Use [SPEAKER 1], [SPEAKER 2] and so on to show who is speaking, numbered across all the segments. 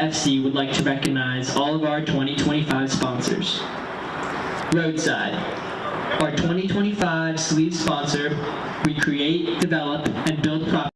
[SPEAKER 1] FC would like to recognize all of our 2025 sponsors. Roadside, our 2025 sleeve sponsor. We create, develop, and build properties.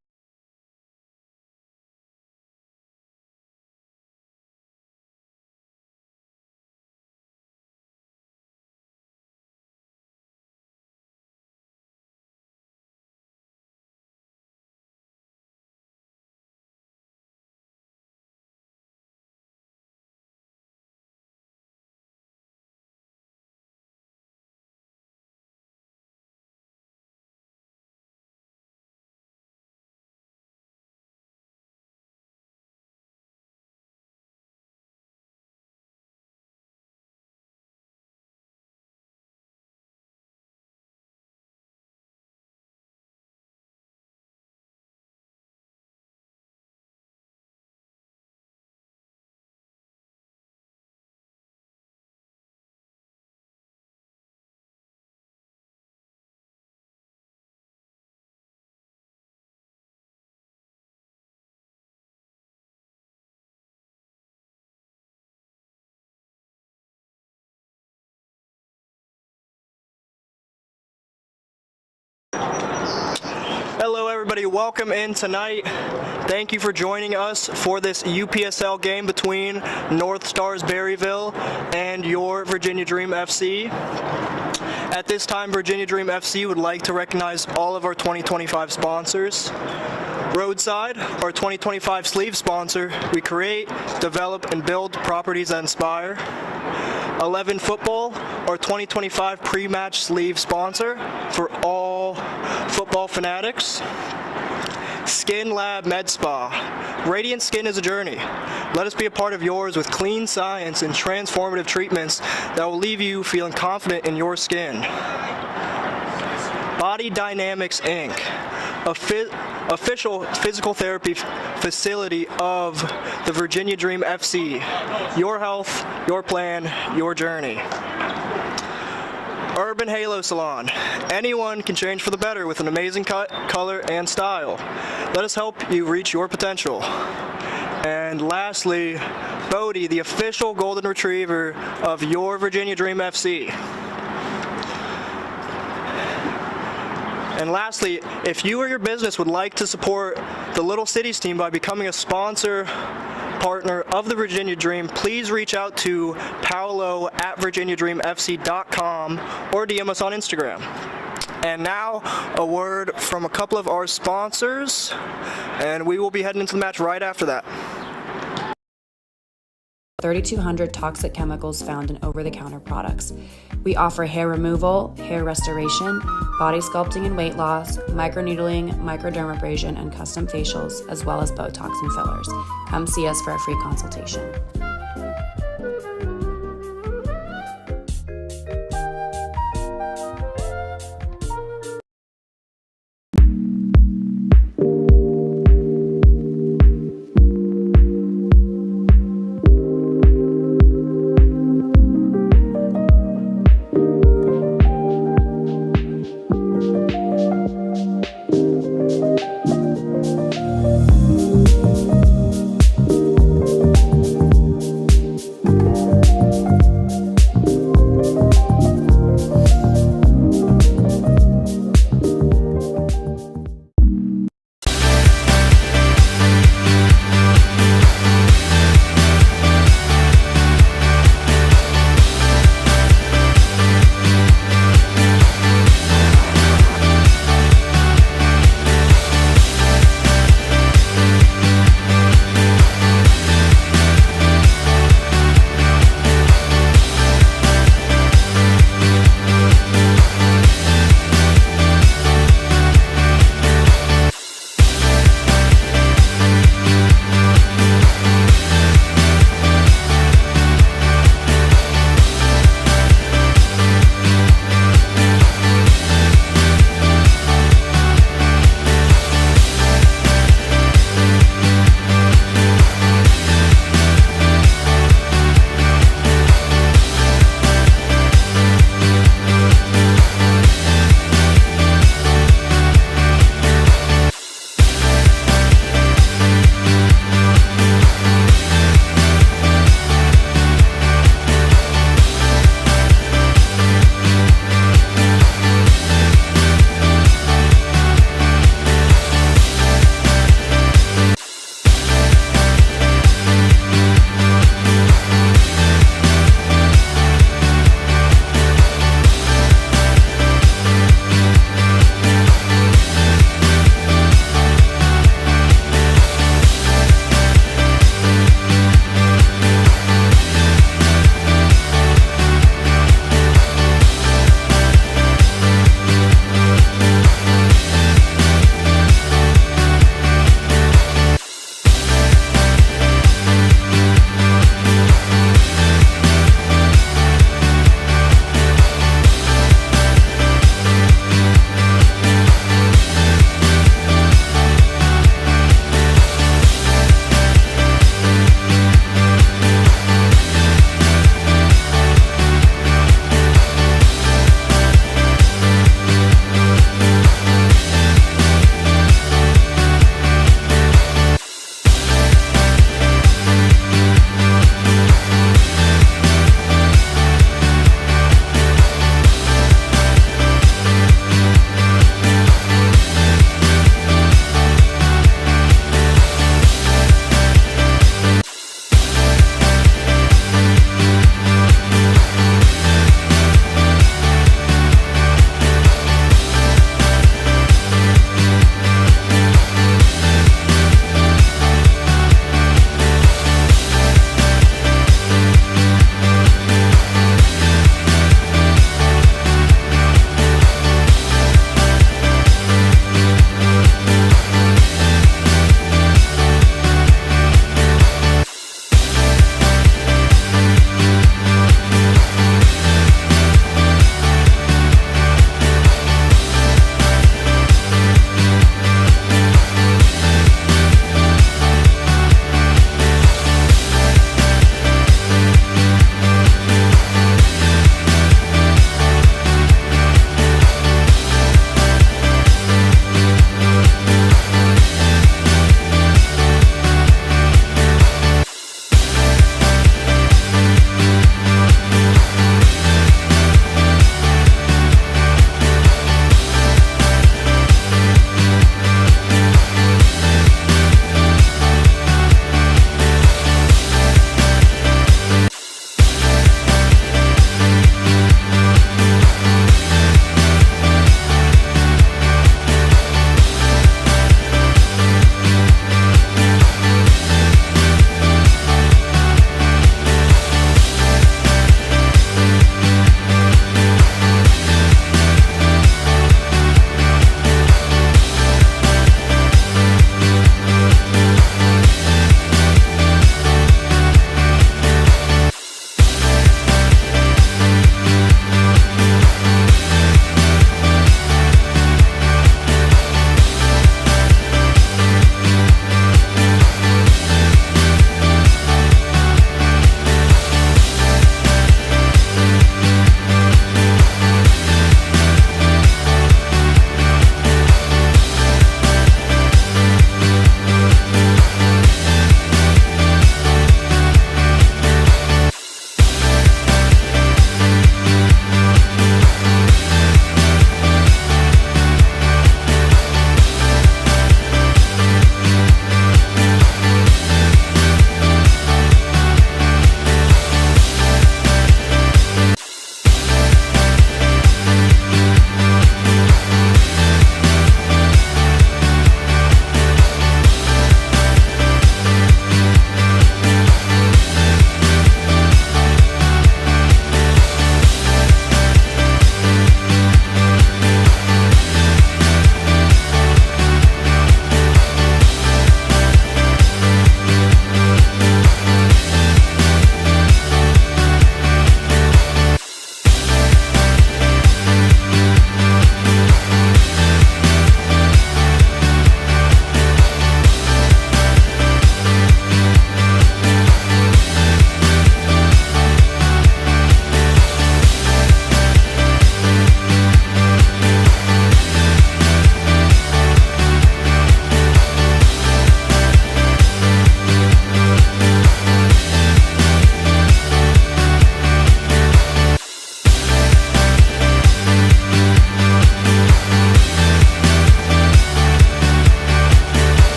[SPEAKER 2] Hello everybody, welcome in tonight. Thank you for joining us for this UPSL game between North Stars Berryville and your Virginia Dream FC. At this time, Virginia Dream FC would like to recognize all of our 2025 sponsors. Roadside, our 2025 sleeve sponsor. We create, develop, and build properties that inspire. 11 Football, our 2025 pre-match sleeve sponsor for all football fanatics. Skin Lab Med Spa. Radiant skin is a journey. Let us be a part of yours with clean science and transformative treatments that will leave you feeling confident in your skin. Body Dynamics Inc., official physical therapy facility of the Virginia Dream FC. Your health, your plan, your journey. Urban Halo Salon. Anyone can change for the better with an amazing cut, color, and style. Let us help you reach your potential. And lastly, Bodie, the official golden retriever of your Virginia Dream FC. And lastly, if you or your business would like to support the Little Cities team by becoming a sponsor partner of the Virginia Dream, please reach out to Paolo at virginiadreamfc.com or DM us on Instagram. And now, a word from a couple of our sponsors, and we will be heading into the match right after that.
[SPEAKER 3] 3,200 toxic chemicals found in over-the-counter products. We offer hair removal, hair restoration, body sculpting and weight loss, microneedling, microdermabrasion, and custom facials, as well as Botox and fillers. Come see us for a free consultation.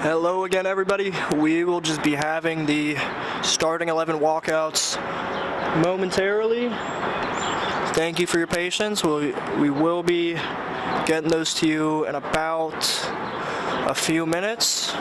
[SPEAKER 2] Hello again, everybody. We will just be having the starting 11 walkouts momentarily. Thank you for your patience. We will be getting those to you in about a few minutes.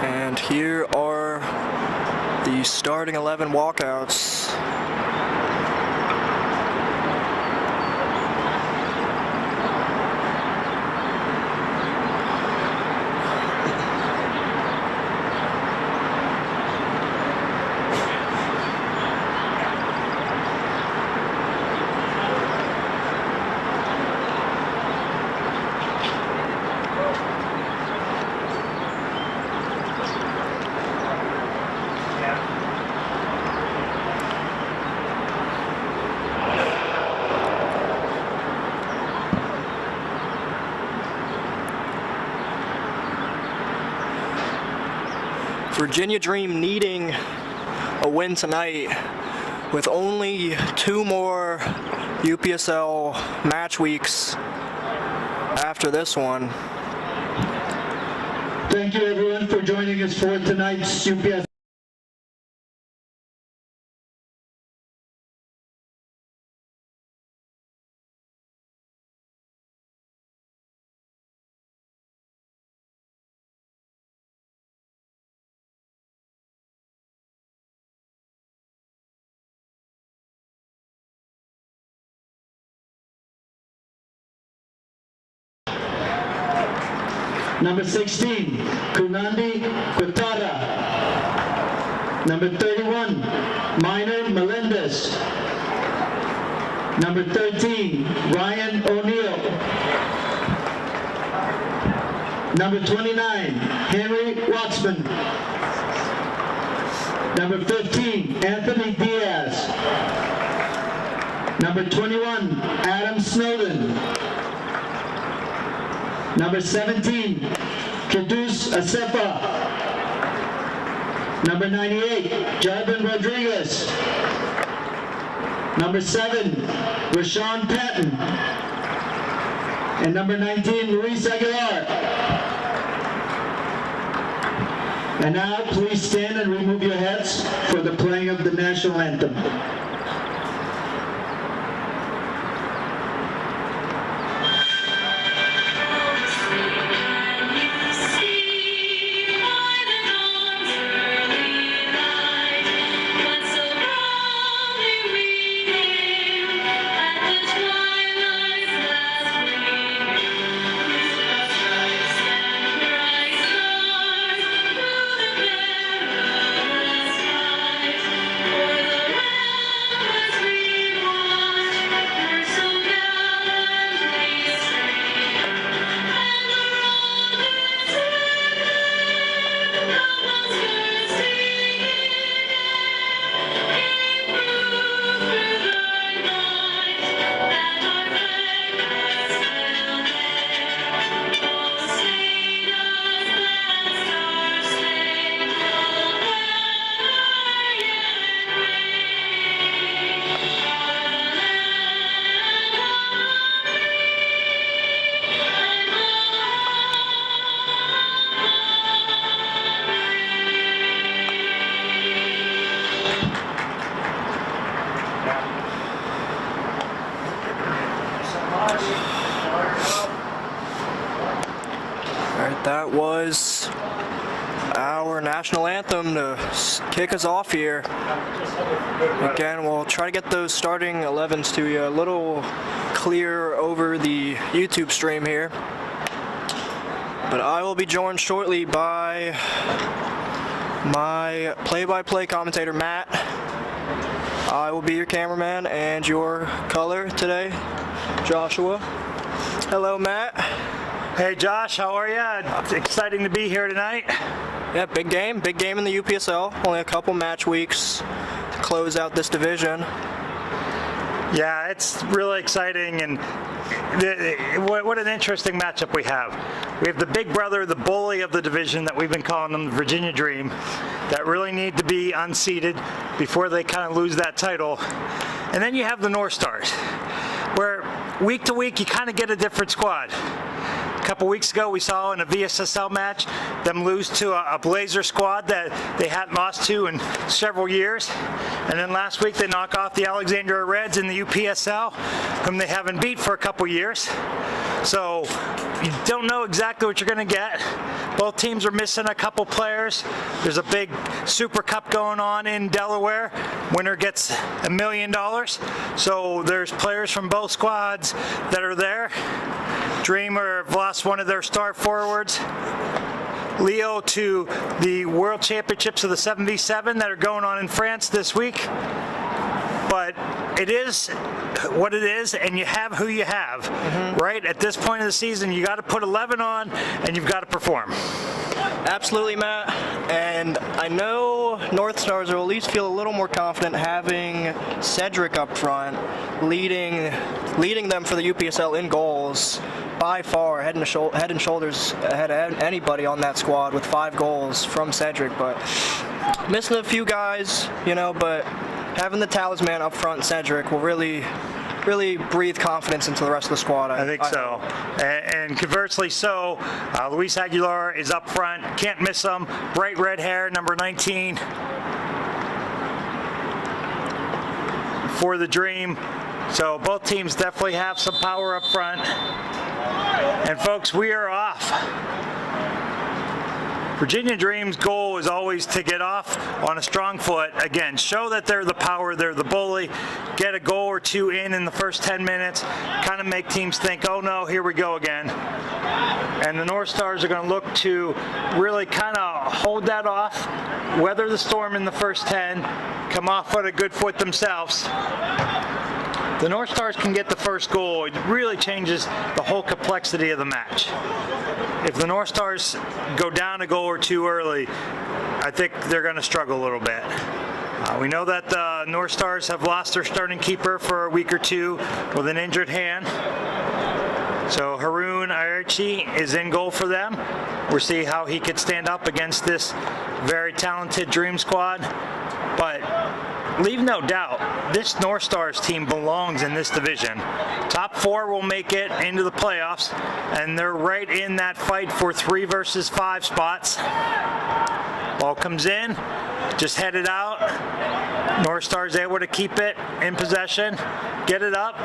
[SPEAKER 2] And here are the starting 11 walkouts. Virginia Dream needing a win tonight with only 2 more UPSL match weeks after this one.
[SPEAKER 1] Thank you everyone for joining us for tonight's UPSL. Number 16, Kunandi Quintara. Number 31, Minor Melendez. Number 13, Ryan O'Neill. Number 29, Henry Watsman. Number 15, Anthony Diaz. Number 21, Adam Snowden. Number 17, Kidus Asefa. Number 98, Jarbin Rodriguez. Number 7, Rashawn Patton. And number 19, Luis Aguilar. And now, please stand and remove your hats for the playing of the national anthem.
[SPEAKER 2] That was our national anthem to kick us off here. Again, we'll try to get those starting 11s to you a little clear over the YouTube stream here. But I will be joined shortly by my play-by-play commentator, Matt. I will be your cameraman and your color today, Joshua. Hello, Matt.
[SPEAKER 4] Hey Josh, how are you? It's exciting to be here tonight.
[SPEAKER 2] Yeah, big game in the UPSL. Only a couple match weeks to close out this division.
[SPEAKER 4] Yeah, it's really exciting, and what an interesting matchup we have. We have the big brother, the bully of the division that we've been calling them, the Virginia Dream, that really need to be unseated before they kind of lose that title. And then you have the North Stars, where week to week you kind of get a different squad. A couple weeks ago, we saw in a VSSL match them lose to a Blazer squad that they hadn't lost to in several years. And then last week, they knock off the Alexandria Reds in the UPSL, whom they haven't beat for a couple years. So you don't know exactly what you're going to get. Both teams are missing a couple players. There's a big Super Cup going on in Delaware. Winner gets $1 million. So there's players from both squads that are there. Dreamer have lost one of their star forwards, Leo, to the World Championships of the 7v7 that are going on in France this week. But it is what it is, and you have who you have, right? At this point of the season, you got to put 11 on, and you've got to perform.
[SPEAKER 2] Absolutely, Matt. And I know North Stars will at least feel a little more confident having Cedric up front, leading them for the UPSL in goals. By far, head and shoulders ahead of anybody on that squad with 5 goals from Cedric. But missing a few guys, but having the talisman up front, Cedric, will really breathe confidence into the rest of the squad.
[SPEAKER 4] I think so. And conversely so, Luis Aguilar is up front. Can't miss him. Bright red hair, number 19 for the Dream. So both teams definitely have some power up front. And folks, we are off. Virginia Dream's goal is always to get off on a strong foot. Again, show that they're the power, they're the bully, get a goal or two in the first 10 minutes, kind of make teams think, oh no, here we go again. And the North Stars are going to look to really kind of hold that off, weather the storm in the first 10, come off on a good foot themselves. The North Stars can get the first goal. It really changes the whole complexity of the match. If the North Stars go down a goal or two early, I think they're going to struggle a little bit. We know that the North Stars have lost their starting keeper for a week or two with an injured hand. So Haroon Ayerchi is in goal for them. We'll see how he could stand up against this very talented Dream squad. But leave no doubt, this North Stars team belongs in this division. Top 4 will make it into the playoffs, and they're right in that fight for 3 versus 5 spots. Ball comes in, just head it out. North Stars able to keep it in possession, get it up.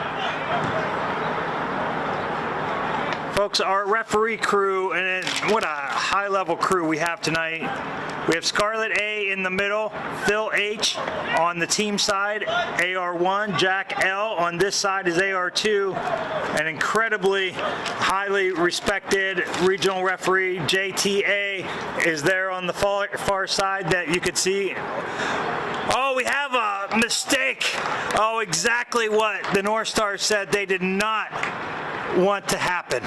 [SPEAKER 4] Folks, our referee crew, and what a high-level crew we have tonight. We have Scarlett A in the middle, Phil H on the team side, AR1, Jack L on this side is AR2, an incredibly highly respected regional referee, JTA, is there on the far side that you could see. Oh, we have a mistake. Oh, exactly what the North Stars said they did not want to happen.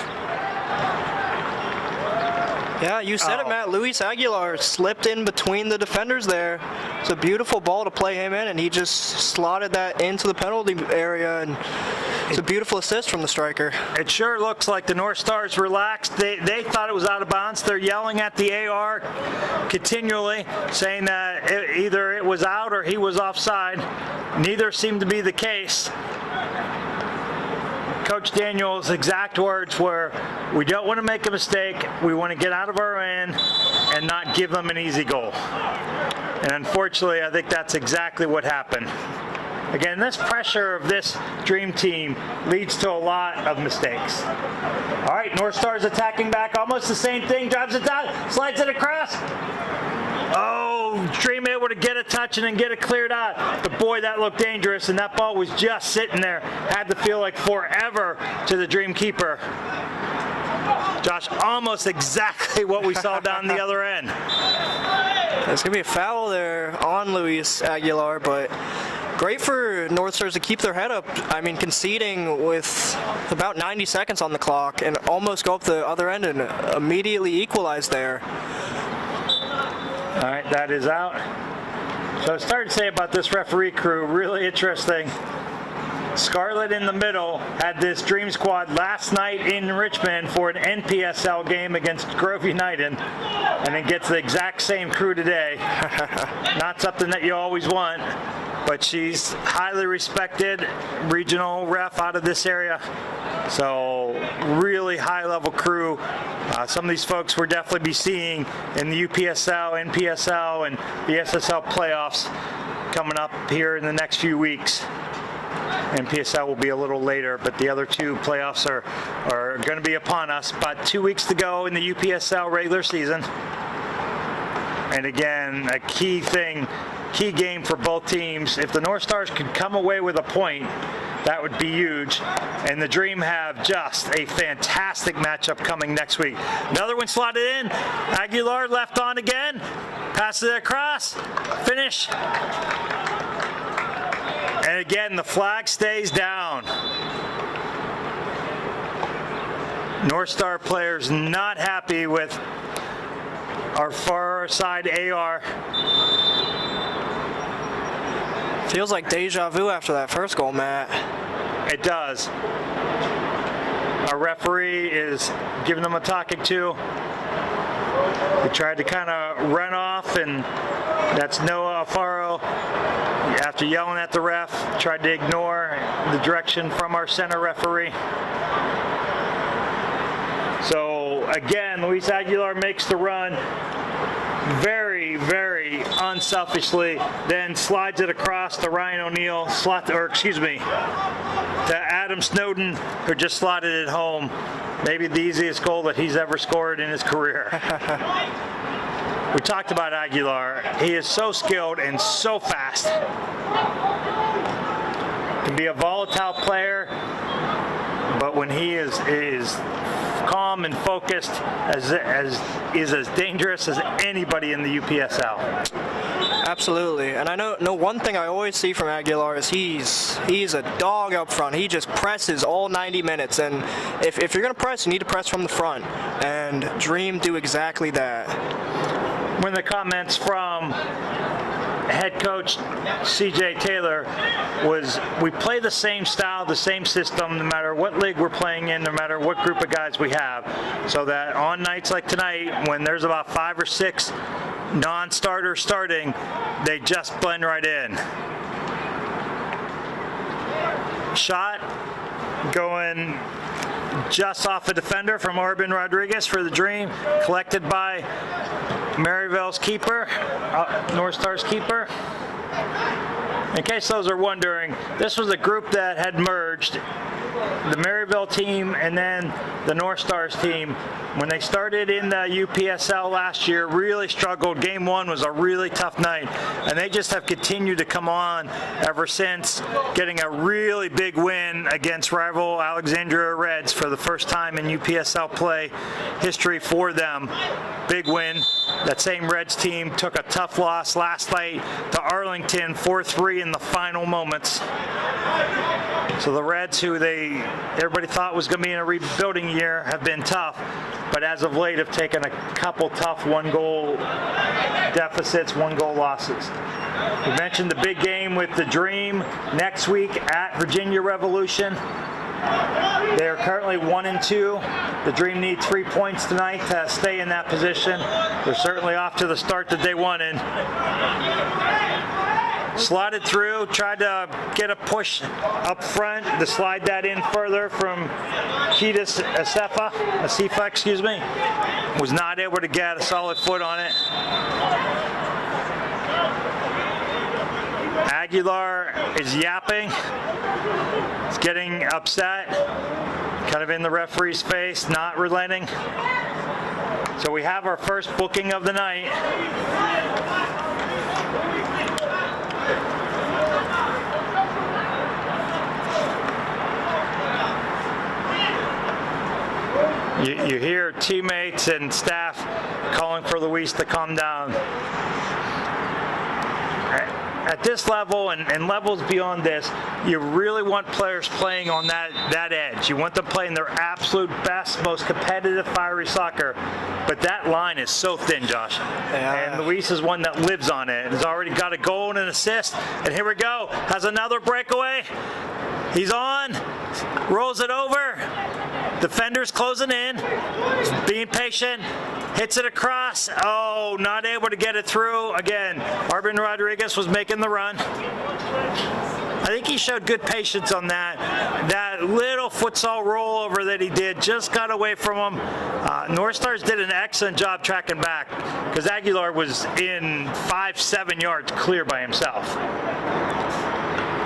[SPEAKER 2] Yeah, you said it, Matt. Luis Aguilar slipped in between the defenders there. It's a beautiful ball to play him in, and he just slotted that into the penalty area, and it's a beautiful assist from the striker.
[SPEAKER 4] It sure looks like the North Stars relaxed. They thought it was out of bounds. They're yelling at the AR continually, saying that either it was out or he was offside. Neither seemed to be the case. Coach Daniel's exact words were, we don't want to make a mistake, we want to get out of our end and not give them an easy goal. And unfortunately, I think that's exactly what happened. Again, this pressure of this Dream team leads to a lot of mistakes. All right, North Stars attacking back, almost the same thing, drives it down, slides it across. Oh, Dream able to get a touch and then get it cleared out. But boy, that looked dangerous, and that ball was just sitting there. Had to feel like forever to the Dream keeper. Josh, almost exactly what we saw down the other end.
[SPEAKER 2] There's going to be a foul there on Luis Aguilar, but great for North Stars to keep their head up. I mean, conceding with about 90 seconds on the clock and almost go up the other end and immediately equalize there.
[SPEAKER 4] All right, that is out. So I started to say about this referee crew, really interesting. Scarlett in the middle had this Dream squad last night in Richmond for an NPSL game against Grove United, and it gets the exact same crew today. Not something that you always want, but she's highly respected regional ref out of this area. So really high-level crew. Some of these folks we'll definitely be seeing in the UPSL, NPSL, and the SSL playoffs coming up here in the next few weeks. NPSL will be a little later, but the other two playoffs are going to be upon us. About 2 weeks to go in the UPSL regular season. And again, a key game for both teams. If the North Stars could come away with a point, that would be huge. And the Dream have just a fantastic matchup coming next week. Another one slotted in. Aguilar left on again. Passes it across. Finish. And again, the flag stays down. North Star players not happy with our far our side, AR.
[SPEAKER 2] Feels like deja vu after that first goal, Matt.
[SPEAKER 4] It does. Our referee is giving them a talking to. They tried to kind of run off, and that's Noah Alfaro. After yelling at the ref, tried to ignore the direction from our center referee. So again, Luis Aguilar makes the run very, very unselfishly, then slides it across to Ryan O'Neal, to Adam Snowden, who just slotted it home. Maybe the easiest goal that he's ever scored in his career. We talked about Aguilar. He is so skilled and so fast. Can be a volatile player, but when he is calm and focused, is as dangerous as anybody in the UPSL.
[SPEAKER 2] Absolutely, and I know one thing I always see from Aguilar is he's a dog up front. He just presses all 90 minutes, and if you're gonna press, you need to press from the front, and Dream do exactly that.
[SPEAKER 4] When the comments from head coach CJ Taylor was, we play the same style, the same system, no matter what league we're playing in, no matter what group of guys we have, so that on nights like tonight, when there's about 5 or 6 non-starters starting, they just blend right in. Shot going just off a defender from Arbin Rodriguez for the Dream, collected by Berryville's keeper, North Star's keeper. In case those are wondering, this was a group that had merged, the Berryville team and then the North Stars team. When they started in the UPSL last year, really struggled. Game 1 was a really tough night, and they just have continued to come on ever since, getting a really big win against rival Alexandria Reds for the first time in UPSL play history for them. Big win. That same Reds team took a tough loss last night to Arlington, 4-3 in the final moments. So the Reds, who everybody thought was going to be in a rebuilding year, have been tough, but as of late have taken a couple tough 1-goal deficits, 1-goal losses. We mentioned the big game with the Dream next week at Virginia Revolution. They are currently 1-2. The Dream need 3 points tonight to stay in that position. They're certainly off to the start that they wanted. Slotted through, tried to get a push up front to slide that in further from Ketis Asifa, was not able to get a solid foot on it. Aguilar is yapping. He's getting upset, kind of in the referee's face, not relenting. So we have our first booking of the night. You hear teammates and staff calling for Luis to calm down. At this level and levels beyond this, you really want players playing on that edge. You want them playing their absolute best, most competitive, fiery soccer. But that line is so thin, Josh. Yeah. And Luis is one that lives on it. Has already got a goal and an assist. And here we go. Has another breakaway. He's on. Rolls it over. Defender's closing in. Being patient. Hits it across. Oh, not able to get it through. Again, Arbin Rodriguez was making the run. I think he showed good patience on that. That little futsal rollover that he did just got away from him. North Stars did an excellent job tracking back because Aguilar was in 5-7 yards clear by himself.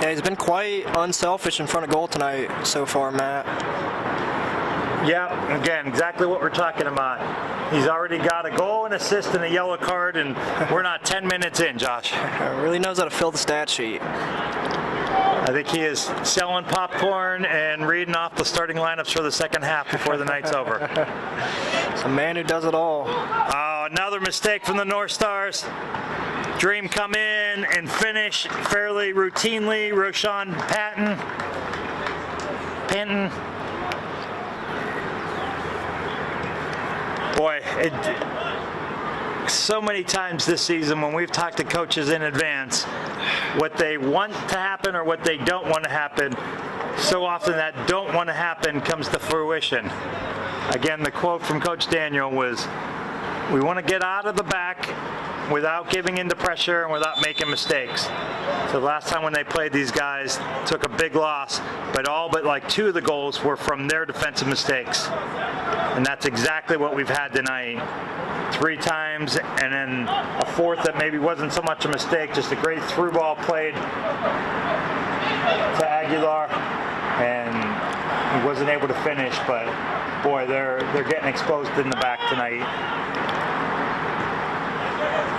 [SPEAKER 2] Yeah, he's been quite unselfish in front of goal tonight so far, Matt.
[SPEAKER 4] Yeah, again, exactly what we're talking about. He's already got a goal, an assist, and a yellow card, and we're not 10 minutes in, Josh.
[SPEAKER 2] Really knows how to fill the stat sheet.
[SPEAKER 4] I think he is selling popcorn and reading off the starting lineups for the second half before the night's over.
[SPEAKER 2] It's a man who does it all.
[SPEAKER 4] Oh, another mistake from the North Stars. Dream come in and finish fairly routinely. Roshan Panton. Boy, so many times this season when we've talked to coaches in advance, what they want to happen or what they don't want to happen, so often that don't want to happen comes to fruition. Again, the quote from Coach Daniel was, we want to get out of the back without giving into pressure and without making mistakes. So the last time when they played, these guys took a big loss, but all but like 2 of the goals were from their defensive mistakes. And that's exactly what we've had tonight. 3 times, and then a 4th that maybe wasn't so much a mistake, just a great through ball played to Aguilar, and he wasn't able to finish, but boy, they're getting exposed in the back tonight.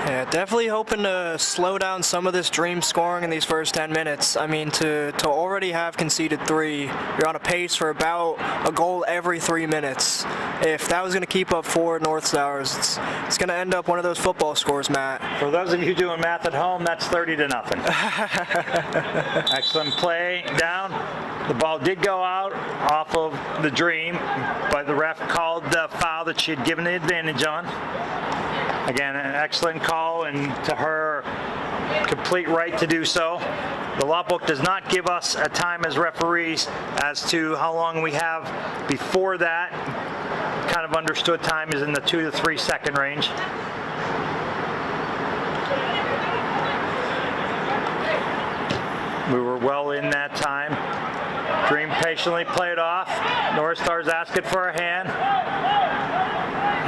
[SPEAKER 2] Yeah, definitely hoping to slow down some of this Dream scoring in these first 10 minutes. I mean, to already have conceded 3, you're on a pace for about a goal every 3 minutes. If that was going to keep up for North Stars, it's going to end up one of those football scores, Matt.
[SPEAKER 4] For those of you doing math at home, that's 30-0. Excellent play down. The ball did go out off of the Dream, but the ref called the foul that she had given the advantage on. Again, an excellent call, and to her complete right to do so. The law book does not give us a time as referees as to how long we have before that. Kind of understood time is in the 2 to 3 second range. We were well in that time. Dream patiently played off. North Stars asking for a hand,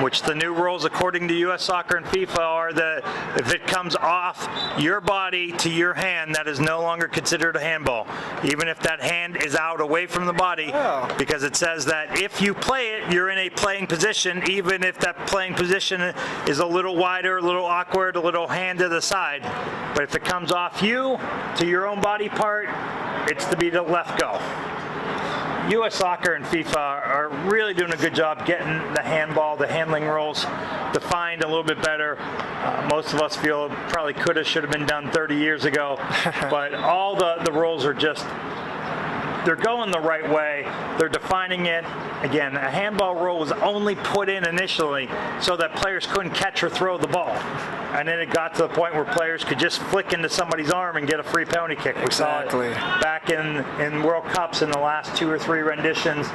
[SPEAKER 4] which the new rules according to U.S. Soccer and FIFA are that if it comes off your body to your hand, that is no longer considered a handball, even if that hand is out away from the body, because it says that if you play it, you're in a playing position, even if that playing position is a little wider, a little awkward, a little hand to the side. But if it comes off you to your own body part, it's to be the left go. U.S. Soccer and FIFA are really doing a good job getting the handball, the handling rules defined a little bit better. Most of us feel it probably could have, should have been done 30 years ago. But all the rules are just, they're going the right way. They're defining it. Again, a handball rule was only put in initially so that players couldn't catch or throw the ball. And then it got to the point where players could just flick into somebody's arm and get a free penalty kick. We saw it back in World Cups in the last 2 or 3 renditions.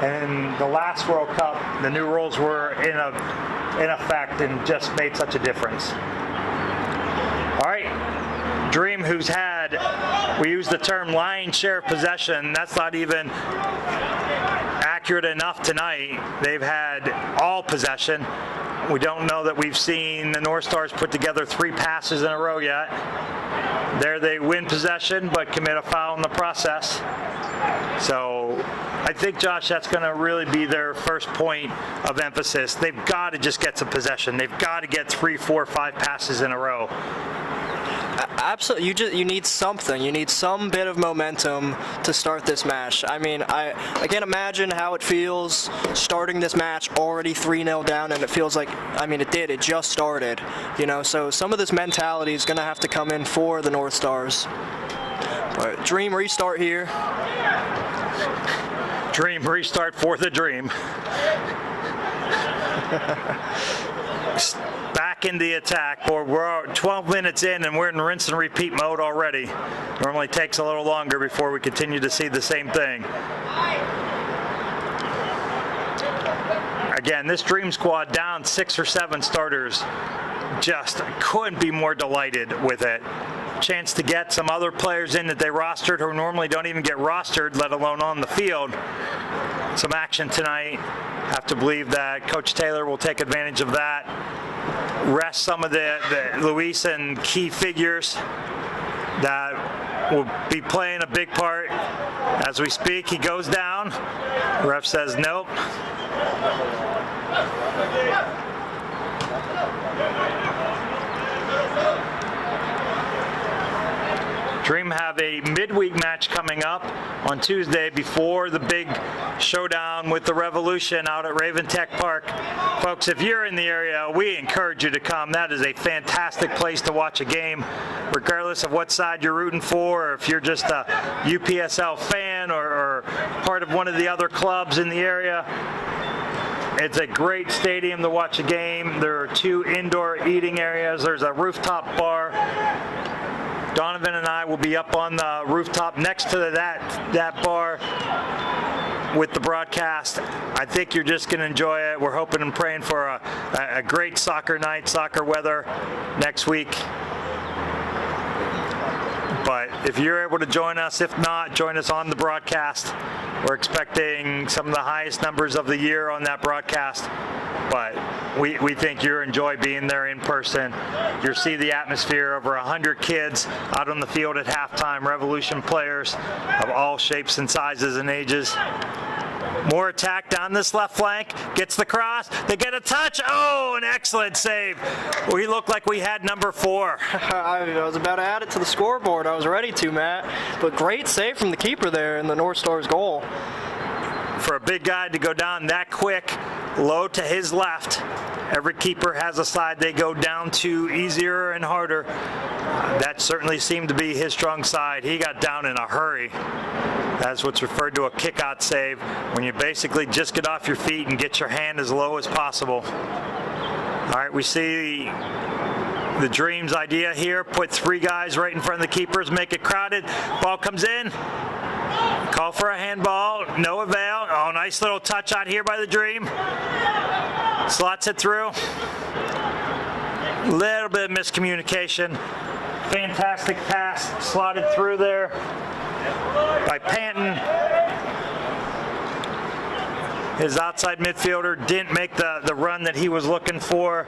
[SPEAKER 4] And the last World Cup, the new rules were in effect and just made such a difference. All right. Dream, who's had, we use the term lion's share of possession. That's not even accurate enough tonight. They've had all possession. We don't know that we've seen the North Stars put together 3 passes in a row yet. There they win possession, but commit a foul in the process. So I think, Josh, that's going to really be their first point of emphasis. They've got to just get some possession. They've got to get 3, 4, 5 passes in a row.
[SPEAKER 2] Absolutely, you need something. You need some bit of momentum to start this match. I mean, I can't imagine how it feels starting this match already 3-0 down, and it feels like, I mean, it just started, you know. So some of this mentality is going to have to come in for the North Stars. But Dream restart here.
[SPEAKER 4] Dream restart for the Dream. Back in the attack, or we're 12 minutes in and we're in rinse and repeat mode already. Normally takes a little longer before we continue to see the same thing. Again, this Dream squad down 6 or 7 starters, just couldn't be more delighted with it. Chance to get some other players in that they rostered who normally don't even get rostered, let alone on the field. Some action tonight. Have to believe that Coach Taylor will take advantage of that. Rest some of the Luis and key figures that will be playing a big part as we speak. He goes down. The ref says nope. Dream have a midweek match coming up on Tuesday before the big showdown with the Revolution out at Raven Tech Park. Folks, if you're in the area, we encourage you to come. That is a fantastic place to watch a game, regardless of what side you're rooting for, or if you're just a UPSL fan or part of one of the other clubs in the area. It's a great stadium to watch a game. There are 2 indoor eating areas. There's a rooftop bar. Donovan and I will be up on the rooftop next to that bar with the broadcast. I think you're just going to enjoy it. We're hoping and praying for a great soccer night, soccer weather next week. But if you're able to join us, if not, join us on the broadcast. We're expecting some of the highest numbers of the year on that broadcast. But we think you'll enjoy being there in person. You'll see the atmosphere, over 100 kids out on the field at halftime, Revolution players of all shapes and sizes and ages. More attack down this left flank, gets the cross, they get a touch, oh, an excellent save. We looked like we had number 4.
[SPEAKER 2] I was about to add it to the scoreboard. I was ready to, Matt. But great save from the keeper there in the North Stars goal.
[SPEAKER 4] For a big guy to go down that quick, low to his left, every keeper has a side they go down to easier and harder. That certainly seemed to be his strong side. He got down in a hurry. That's what's referred to a kick-out save, when you basically just get off your feet and get your hand as low as possible. All right, we see the Dreams idea here. Put 3 guys right in front of the keepers, make it crowded. Ball comes in. Call for a handball, no avail. Oh, nice little touch out here by the Dream. Slots it through. Little bit of miscommunication. Fantastic pass, slotted through there by Panton. His outside midfielder didn't make the run that he was looking for.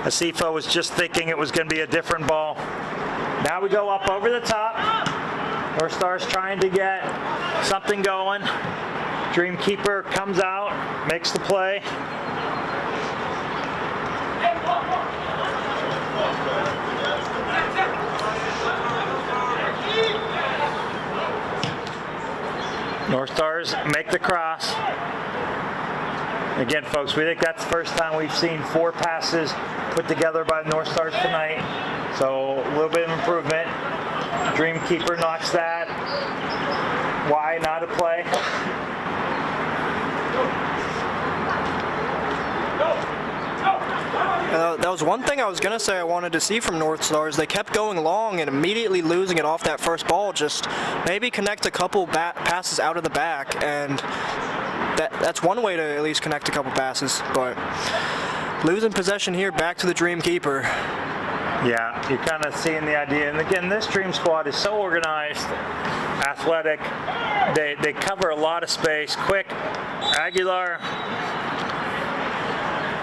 [SPEAKER 4] Asifo was just thinking it was going to be a different ball. Now we go up over the top. North Stars trying to get something going. Dream keeper comes out, makes the play. North Stars make the cross. Again, folks, we think that's the first time we've seen 4 passes put together by the North Stars tonight. So a little bit of improvement. Dream keeper knocks that. Why not a play?
[SPEAKER 2] That was one thing I was going to say I wanted to see from North Stars. They kept going long and immediately losing it off that first ball. Just maybe connect a couple passes out of the back, and that's one way to at least connect a couple passes. But losing possession here, back to the Dream keeper.
[SPEAKER 4] Yeah, you're kind of seeing the idea. And again, this Dream squad is so organized, athletic. They cover a lot of space. Quick, Aguilar,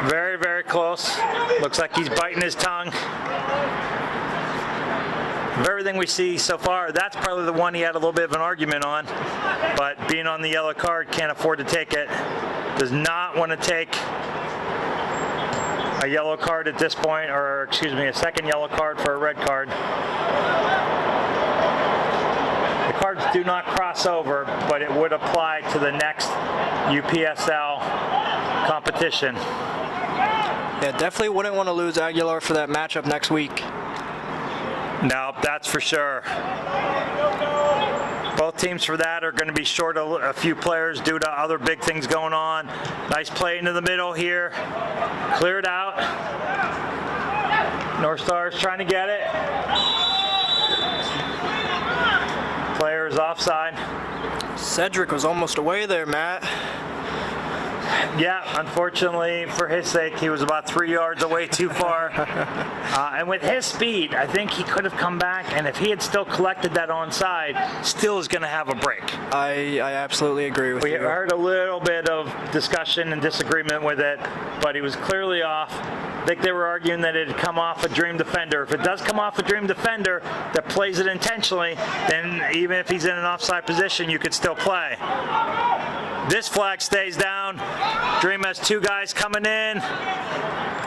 [SPEAKER 4] very, very close. Looks like he's biting his tongue. Of everything we see so far, that's probably the one he had a little bit of an argument on. But being on the yellow card, can't afford to take it. Does not want to take a yellow card at this point, or excuse me, a second yellow card for a red card. The cards do not cross over, but it would apply to the next UPSL competition.
[SPEAKER 2] Yeah, definitely wouldn't want to lose Aguilar for that matchup next week.
[SPEAKER 4] No, that's for sure. Both teams for that are going to be short a few players due to other big things going on. Nice play into the middle here. Cleared out. North Stars trying to get it. Player is offside.
[SPEAKER 2] Cedric was almost away there, Matt.
[SPEAKER 4] Yeah, unfortunately for his sake, he was about 3 yards away too far. And with his speed, I think he could have come back, and if he had still collected that onside, still is going to have a break.
[SPEAKER 2] I absolutely agree with you.
[SPEAKER 4] We heard a little bit of discussion and disagreement with it, but he was clearly off. I think they were arguing that it had come off a Dream defender. If it does come off a Dream defender that plays it intentionally, then even if he's in an offside position, you could still play. This flag stays down. Dream has 2 guys coming in.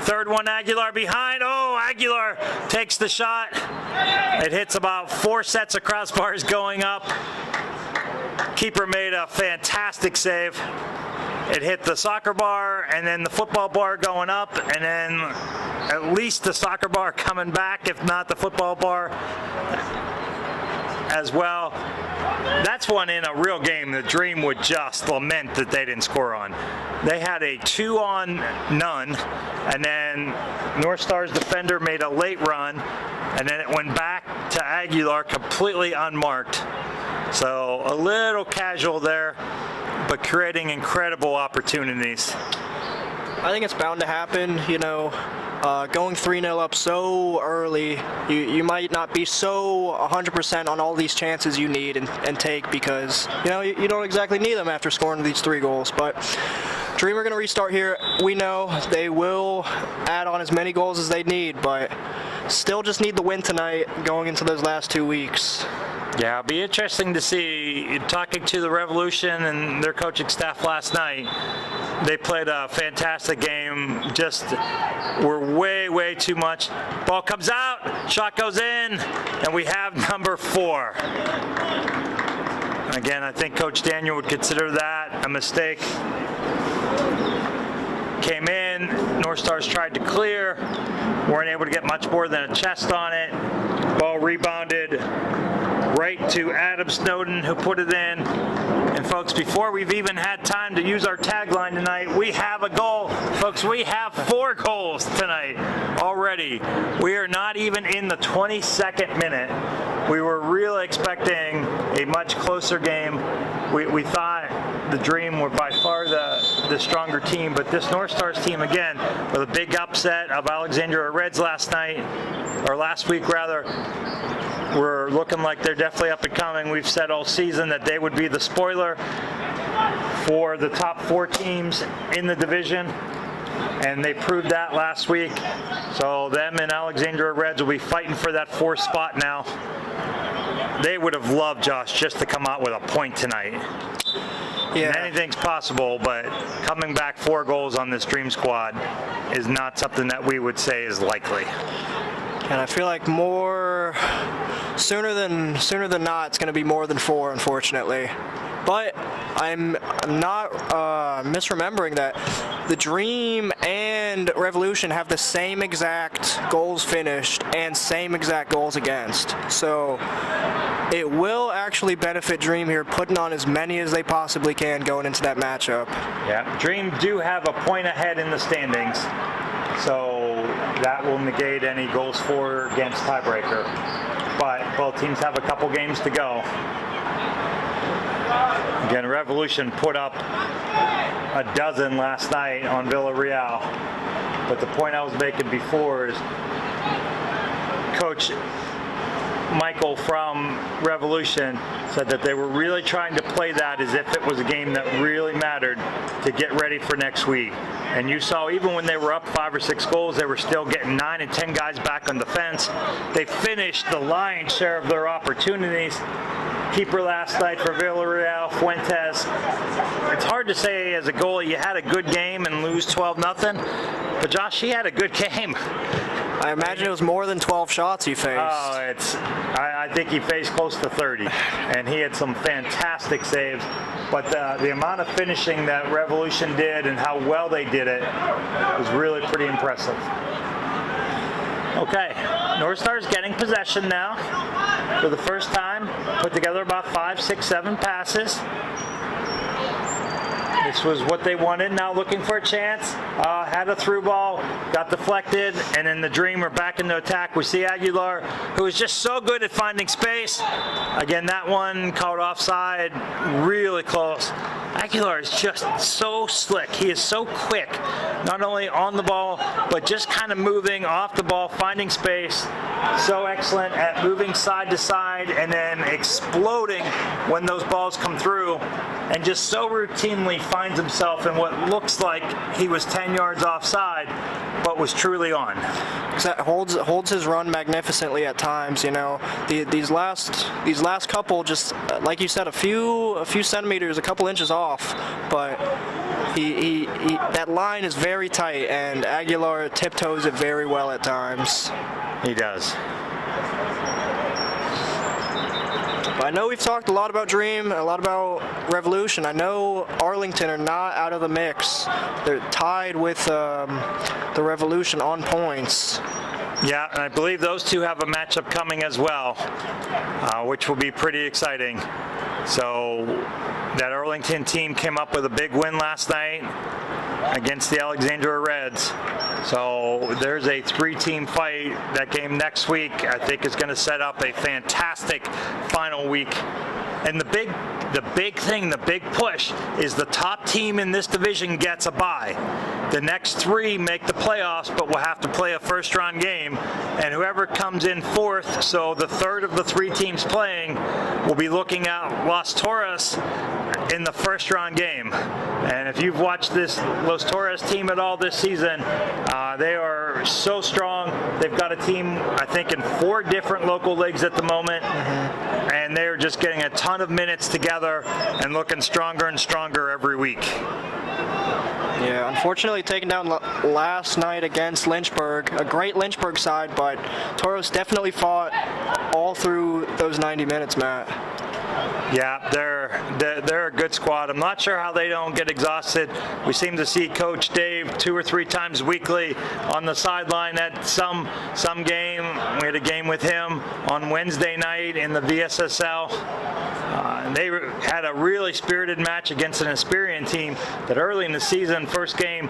[SPEAKER 4] Third one, Aguilar behind. Oh, Aguilar takes the shot. It hits about 4 sets of crossbars going up. Keeper made a fantastic save. It hit the soccer bar and then the football bar going up, and then at least the soccer bar coming back, if not the football bar as well. that's one in a real game the Dream would just lament that they didn't score on. They had a 2-on-none, and then North Star's defender made a late run, and then it went back to Aguilar completely unmarked. So a little casual there, but creating incredible opportunities.
[SPEAKER 2] I think it's bound to happen, you know. Going 3-0 up so early, you might not be so 100% on all these chances you need and take, because, you know, you don't exactly need them after scoring these 3 goals. But Dream are going to restart here. We know they will add on as many goals as they need, but still just need the win tonight going into those last 2 weeks.
[SPEAKER 4] Yeah, it'll be interesting to see. Talking to the Revolution and their coaching staff last night, they played a fantastic game. Just were way too much. Ball comes out, shot goes in, and we have number 4. Again, I think Coach Daniel would consider that a mistake. Came in, North Stars tried to clear, weren't able to get much more than a chest on it. Ball rebounded right to Adam Snowden, who put it in. And folks, before we've even had time to use our tagline tonight, we have a goal. Folks, we have 4 goals tonight already. We are not even in the 22nd minute. We were really expecting a much closer game. We thought the Dream were by far the stronger team, but this North Stars team, again, with a big upset of Alexandria Reds last week rather, we're looking like they're definitely up and coming. We've said all season that they would be the spoiler for the top 4 teams in the division, and they proved that last week. So them and Alexandria Reds will be fighting for that 4th spot now. They would have loved, Josh, just to come out with a point tonight. Yeah. Anything's possible, but coming back 4 goals on this Dream squad is not something that we would say is likely.
[SPEAKER 2] And I feel like sooner than not, it's going to be more than 4, unfortunately. But I'm not misremembering that the Dream and Revolution have the same exact goals finished and same exact goals against. So it will actually benefit Dream here, putting on as many as they possibly can going into that matchup.
[SPEAKER 4] Yeah, Dream do have a point ahead in the standings, so that will negate any goals for against tiebreaker. But both teams have a couple games to go. Again, Revolution put up a dozen last night on Villarreal. But the point I was making before is Coach Michael from Revolution said that they were really trying to play that as if it was a game that really mattered to get ready for next week. And you saw even when they were up 5 or 6 goals, they were still getting 9 and 10 guys back on defense. They finished the lion's share of their opportunities. Keeper last night for Villarreal, Fuentes. It's hard to say as a goalie you had a good game and lose 12-0, but Josh, he had a good game.
[SPEAKER 2] I imagine it was more than 12 shots he faced.
[SPEAKER 4] Oh, I think he faced close to 30, and he had some fantastic saves. But the amount of finishing that Revolution did and how well they did it was really pretty impressive. Okay, North Stars getting possession now for the first time. Put together about 5, 6, 7 passes. This was what they wanted. Now looking for a chance. Had a through ball, got deflected, and then the Dream are back into attack. We see Aguilar, who is just so good at finding space. Again, that one called offside, really close. Aguilar is just so slick. He is so quick, not only on the ball, but just kind of moving off the ball, finding space. So excellent at moving side to side and then exploding when those balls come through, and just so routinely finds himself in what looks like he was 10 yards offside, but was truly on.
[SPEAKER 2] That holds his run magnificently at times. You know, these last couple, just like you said, a few centimeters, a couple inches off, but he that line is very tight, and Aguilar tiptoes it very well at times.
[SPEAKER 4] He does.
[SPEAKER 2] But I know we've talked a lot about Dream, a lot about Revolution. I know Arlington are not out of the mix. They're tied with the Revolution on points.
[SPEAKER 4] Yeah, and I believe those two have a matchup coming as well, which will be pretty exciting. So that Arlington team came up with a big win last night against the Alexandria Reds. So there's a 3-team fight. That game next week, I think, is going to set up a fantastic final week. And the big thing, the big push is the top team in this division gets a bye. The next 3 make the playoffs, but will have to play a first-round game. And whoever comes in 4th, so the 3rd of the 3 teams playing, will be looking at Los Toros in the first-round game. And if you've watched this Los Toros team at all this season, they are so strong. They've got a team, I think, in 4 different local leagues at the moment. And they're just getting a ton of minutes together and looking stronger and stronger every week.
[SPEAKER 2] Yeah, unfortunately taken down last night against Lynchburg, a great Lynchburg side, but Toros definitely fought all through those 90 minutes, Matt.
[SPEAKER 4] Yeah, they're a good squad. I'm not sure how they don't get exhausted. We seem to see Coach Dave 2 or 3 times weekly on the sideline at some game. We had a game with him on Wednesday night in the VSSL. They had a really spirited match against an Esperion team that early in the season, first game,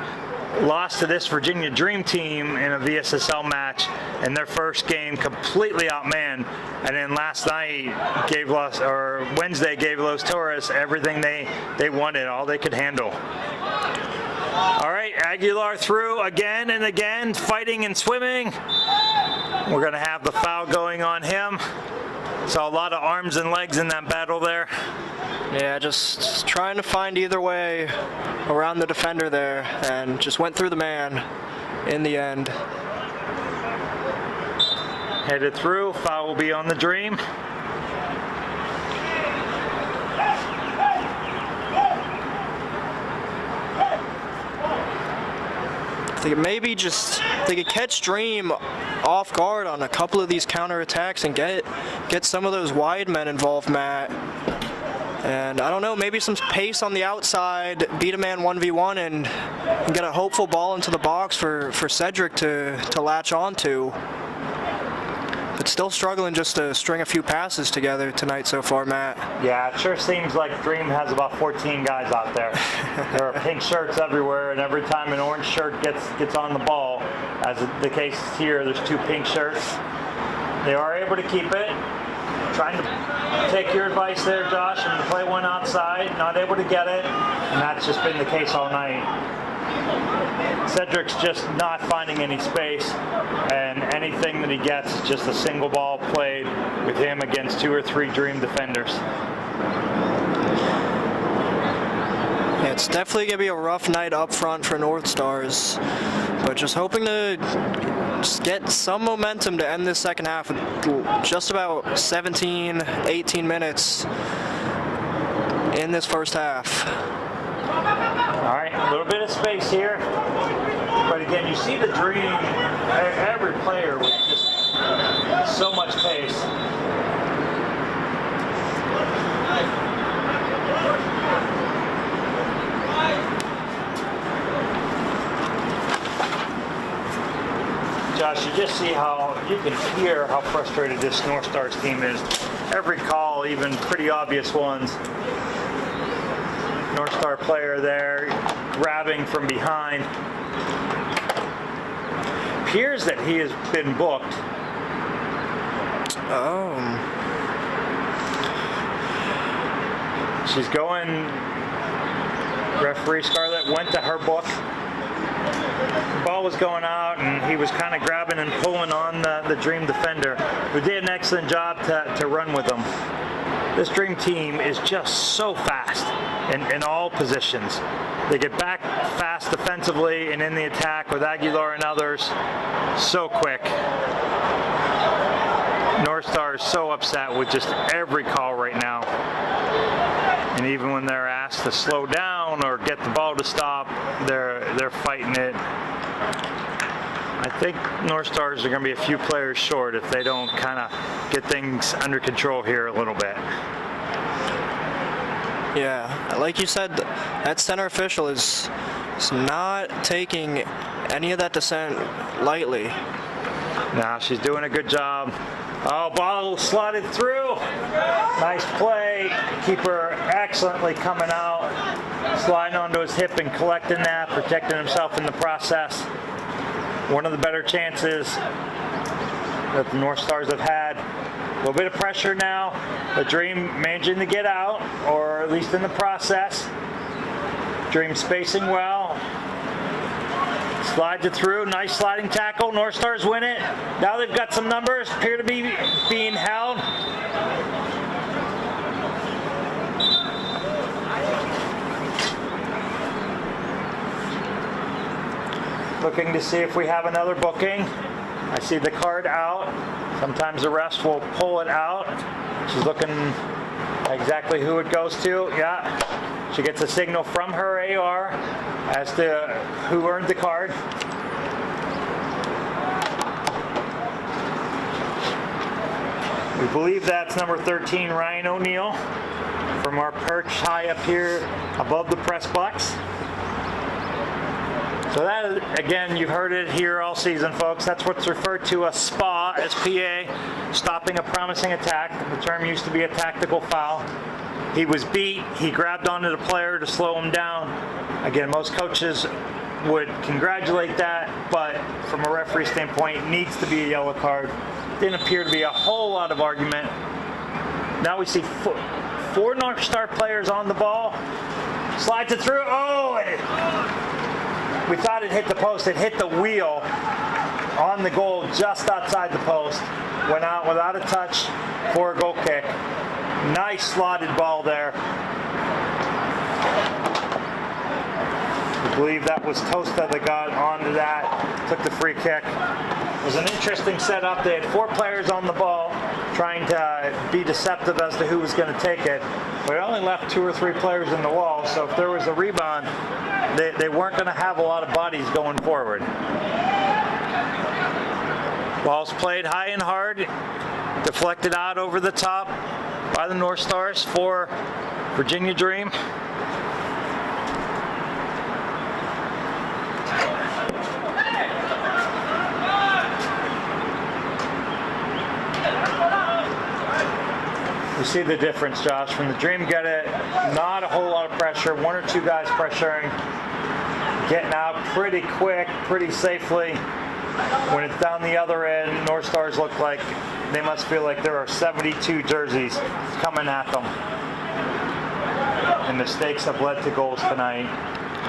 [SPEAKER 4] lost to this Virginia Dream team in a VSSL match, and their first game completely outmanned. And then last night Wednesday gave Los Toros everything they wanted, all they could handle. All right, Aguilar through again and again, fighting and swimming. We're gonna have the foul going on him. So a lot of arms and legs in that battle there.
[SPEAKER 2] Yeah, just trying to find either way around the defender there, and just went through the man in the end.
[SPEAKER 4] Headed through, foul will be on the Dream.
[SPEAKER 2] Maybe just they could catch Dream off guard on a couple of these counterattacks and get some of those wide men involved, Matt. And I don't know, maybe some pace on the outside, beat a man 1v1 and get a hopeful ball into the box for Cedric to latch onto. But still struggling just to string a few passes together tonight so far, Matt.
[SPEAKER 4] Yeah, it sure seems like Dream has about 14 guys out there. There are pink shirts everywhere, and every time an orange shirt gets on the ball, as the case is here, there's 2 pink shirts. They are able to keep it. Trying to take your advice there, Josh, and play one outside, not able to get it, and that's just been the case all night. Cedric's just not finding any space, and anything that he gets is just a single ball played with him against 2 or 3 Dream defenders.
[SPEAKER 2] Yeah, it's definitely going to be a rough night up front for North Stars, but just hoping to just get some momentum to end this second half with just about 17, 18 minutes in this first half.
[SPEAKER 4] All right, a little bit of space here. But again, you see the Dream, every player with just so much pace. Josh, you just see how, you can hear how frustrated this North Stars team is. Every call, even pretty obvious ones. North Star player there, grabbing from behind. Appears that he has been booked.
[SPEAKER 2] Oh.
[SPEAKER 4] She's going, referee Scarlett went to her book. The ball was going out, and he was kind of grabbing and pulling on the Dream defender, who did an excellent job to run with him. This Dream team is just so fast in all positions. They get back fast defensively and in the attack with Aguilar and others. So quick. North Star is so upset with just every call right now. And even when they're asked to slow down or get the ball to stop, they're fighting it. I think North Stars are going to be a few players short if they don't kind of get things under control here a little bit.
[SPEAKER 2] Yeah, like you said, that center official is not taking any of that dissent lightly.
[SPEAKER 4] Now she's doing a good job. Oh, ball slotted through. Nice play. Keeper excellently coming out, sliding onto his hip and collecting that, protecting himself in the process. One of the better chances that the North Stars have had. A little bit of pressure now. The Dream managing to get out, or at least in the process. Dream spacing well. Slides it through. Nice sliding tackle. North Stars win it. Now they've got some numbers. Appear to be being held. Looking to see if we have another booking. I see the card out. Sometimes the refs will pull it out. She's looking exactly who it goes to. Yeah, she gets a signal from her AR as to who earned the card. We believe that's number 13, Ryan O'Neill, from our perch high up here above the press box. So that, again, you've heard it here all season, folks. That's what's referred to as SPA, S-P-A, stopping a promising attack. The term used to be a tactical foul. He was beat. He grabbed onto the player to slow him down. Again, most coaches would congratulate that, but from a referee standpoint, it needs to be a yellow card. Didn't appear to be a whole lot of argument. Now we see four North Star players on the ball. Slides it through. Oh! We thought it hit the post. It hit the wheel on the goal just outside the post. Went out without a touch for a goal kick. Nice slotted ball there. I believe that was Tosta that got onto that, took the free kick. It was an interesting setup. They had four players on the ball trying to be deceptive as to who was going to take it. But it only left 2 or 3 players in the wall, so if there was a rebound, they weren't going to have a lot of bodies going forward. Ball's played high and hard, deflected out over the top by the North Stars for Virginia Dream. You see the difference, Josh. When the Dream get it, not a whole lot of pressure, 1 or 2 guys pressuring, getting out pretty quick, pretty safely. When it's down the other end, North Stars look like they must feel like there are 72 jerseys coming at them. And mistakes have led to goals tonight,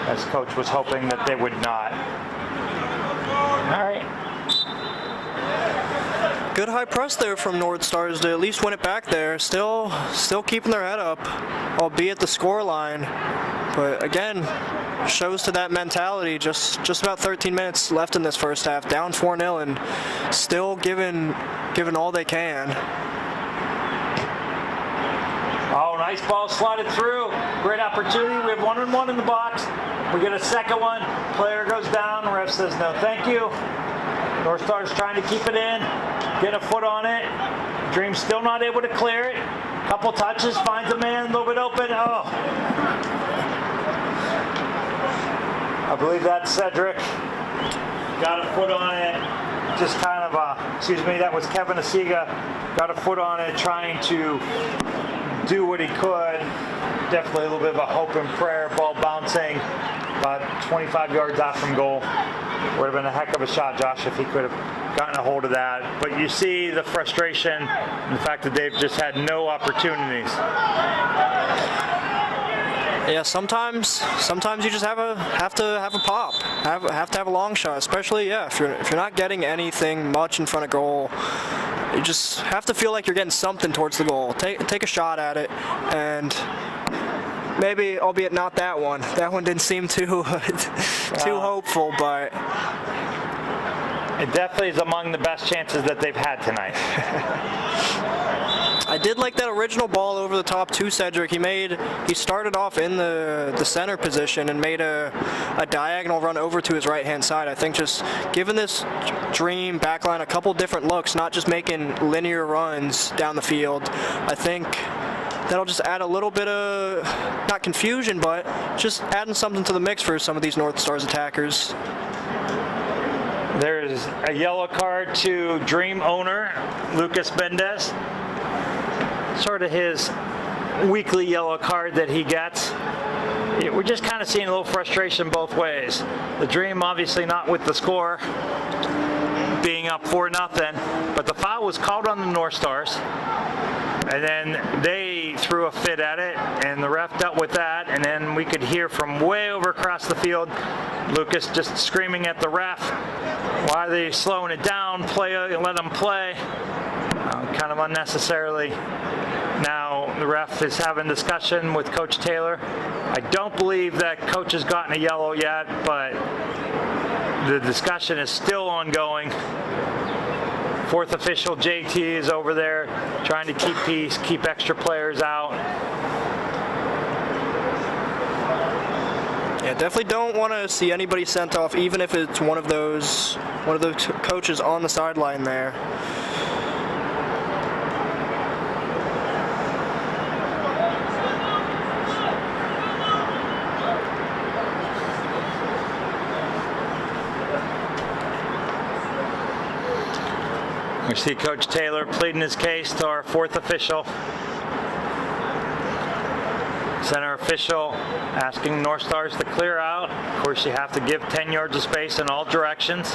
[SPEAKER 4] as coach was hoping that they would not. All right.
[SPEAKER 2] Good high press there from North Stars to at least win it back there. Still keeping their head up, albeit the score line. But again, shows to that mentality. Just about 13 minutes left in this first half, down 4-0, and still giving all they can.
[SPEAKER 4] Oh, nice ball slotted through. Great opportunity. We have 1-on-1 in the box. We get a second one. Player goes down. The ref says no, thank you. North Stars trying to keep it in, get a foot on it. Dream still not able to clear it. Couple touches, finds a man a little bit open. Oh. I believe that's Cedric. Got a foot on it. Just kind of that was Kevin Asiga. Got a foot on it, trying to do what he could. Definitely a little bit of a hope and prayer. Ball bouncing about 25 yards out from goal. Would have been a heck of a shot, Josh, if he could have gotten a hold of that. But you see the frustration and the fact that they've just had no opportunities.
[SPEAKER 2] Yeah, sometimes you just have to have a pop, have to have a long shot, especially if you're not getting anything much in front of goal. You just have to feel like you're getting something towards the goal. Take a shot at it, and maybe, albeit not that one. That one didn't seem too hopeful, but
[SPEAKER 4] it definitely is among the best chances that they've had tonight.
[SPEAKER 2] I did like that original ball over the top to Cedric. He started off in the center position and made a diagonal run over to his right-hand side. I think just giving this Dream backline a couple different looks, not just making linear runs down the field, I think that'll just add a little bit of, not confusion, but just adding something to the mix for some of these North Stars attackers.
[SPEAKER 4] There's a yellow card to Dream owner, Lucas Mendez. sort of his weekly yellow card that he gets. We're just kind of seeing a little frustration both ways. The Dream obviously not with the score, being up 4-0, but the foul was called on the North Stars, and then they threw a fit at it, and the ref dealt with that, and then we could hear from way over across the field Lucas just screaming at the ref, why are they slowing it down, let them play, kind of unnecessarily. Now the ref is having discussion with Coach Taylor. I don't believe that Coach has gotten a yellow yet, but the discussion is still ongoing. Fourth official JT is over there trying to keep peace, keep extra players out.
[SPEAKER 2] Yeah, definitely don't want to see anybody sent off, even if it's one of those coaches on the sideline there.
[SPEAKER 4] We see Coach Taylor pleading his case to our fourth official. Center official asking North Stars to clear out. Of course, you have to give 10 yards of space in all directions.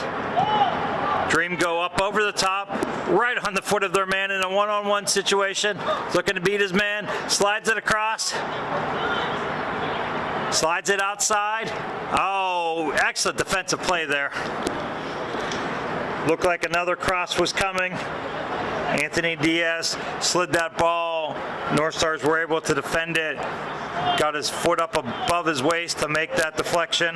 [SPEAKER 4] Dream go up over the top, right on the foot of their man in a one-on-one situation. Looking to beat his man, slides it across. Slides it outside. Oh, excellent defensive play there. Looked like another cross was coming. Anthony Diaz slid that ball. North Stars were able to defend it. Got his foot up above his waist to make that deflection.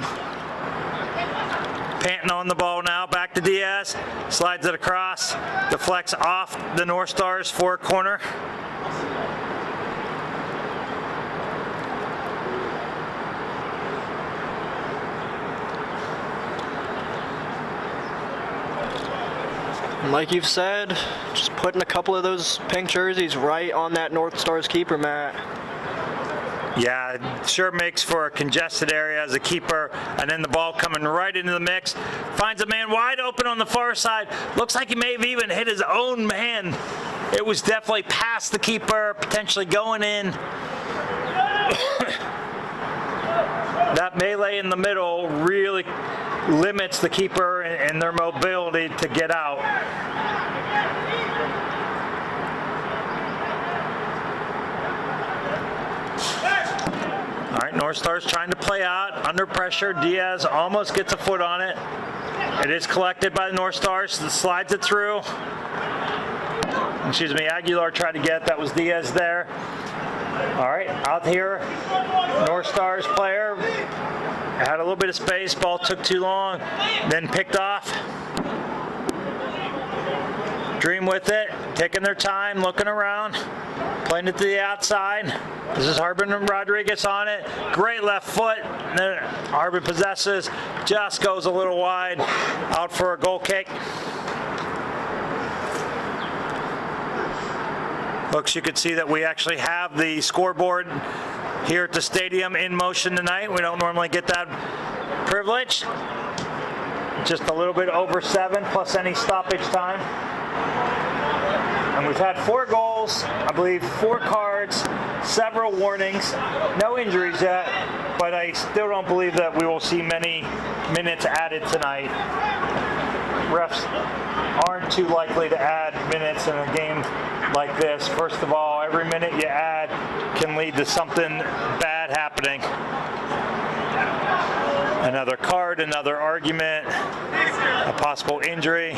[SPEAKER 4] Panting on the ball now, back to Diaz. Slides it across, deflects off the North Stars for corner.
[SPEAKER 2] Like you've said, just putting a couple of those pink jerseys right on that North Stars keeper, Matt.
[SPEAKER 4] Yeah, it sure makes for a congested area as a keeper, and then the ball coming right into the mix. Finds a man wide open on the far side. Looks like he may have even hit his own man. It was definitely past the keeper, potentially going in. That melee in the middle really limits the keeper and their mobility to get out. All right, North Stars trying to play out under pressure. Diaz almost gets a foot on it. It is collected by the North Stars. Slides it through. Excuse me, Aguilar tried to get. That was Diaz there. All right, out here, North Stars player had a little bit of space. Ball took too long, then picked off. Dream with it, taking their time, looking around, playing it to the outside. This is Harbin and Rodriguez on it. Great left foot. And then Harbin possesses, just goes a little wide, out for a goal kick. Folks, you can see that we actually have the scoreboard here at the stadium in motion tonight. We don't normally get that privilege. Just a little bit over 7 plus any stoppage time. And we've had 4 goals, I believe 4 cards, several warnings, no injuries yet, but I still don't believe that we will see many minutes added tonight. Refs aren't too likely to add minutes in a game like this. First of all, every minute you add can lead to something bad happening. Another card, another argument, a possible injury.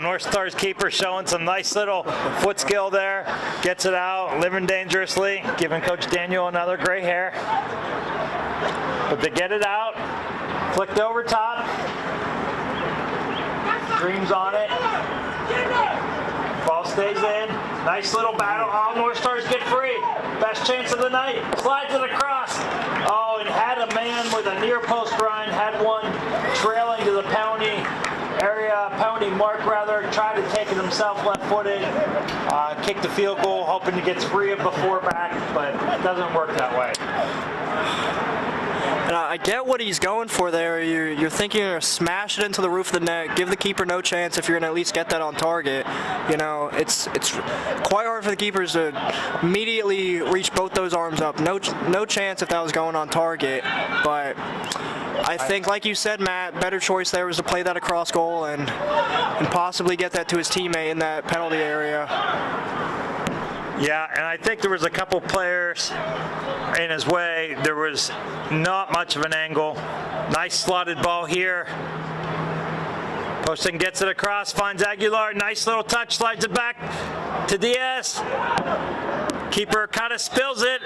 [SPEAKER 4] North Stars keeper showing some nice little foot skill there. Gets it out, living dangerously, giving Coach Daniel another gray hair. But they get it out, flicked over top. Dreams on it. Ball stays in. Nice little battle. Oh, North Stars get free. Best chance of the night. Slides it across. Oh, and had a man with a near post run. Had one trailing to the penalty area. Penalty mark, rather. Tried to take it himself left-footed. Kicked the field goal, hoping to get free of before back, but it doesn't work that way.
[SPEAKER 2] And I get what he's going for there. You're thinking you're gonna smash it into the roof of the net, give the keeper no chance if you're gonna at least get that on target. You know, it's quite hard for the keepers to immediately reach both those arms up. No chance if that was going on target. But I think, like you said, Matt, better choice there was to play that across goal and possibly get that to his teammate in that penalty area.
[SPEAKER 4] Yeah, and I think there was a couple players in his way. There was not much of an angle. Nice slotted ball here. Poston gets it across, finds Aguilar. Nice little touch, slides it back to Diaz. Keeper kind of spills it,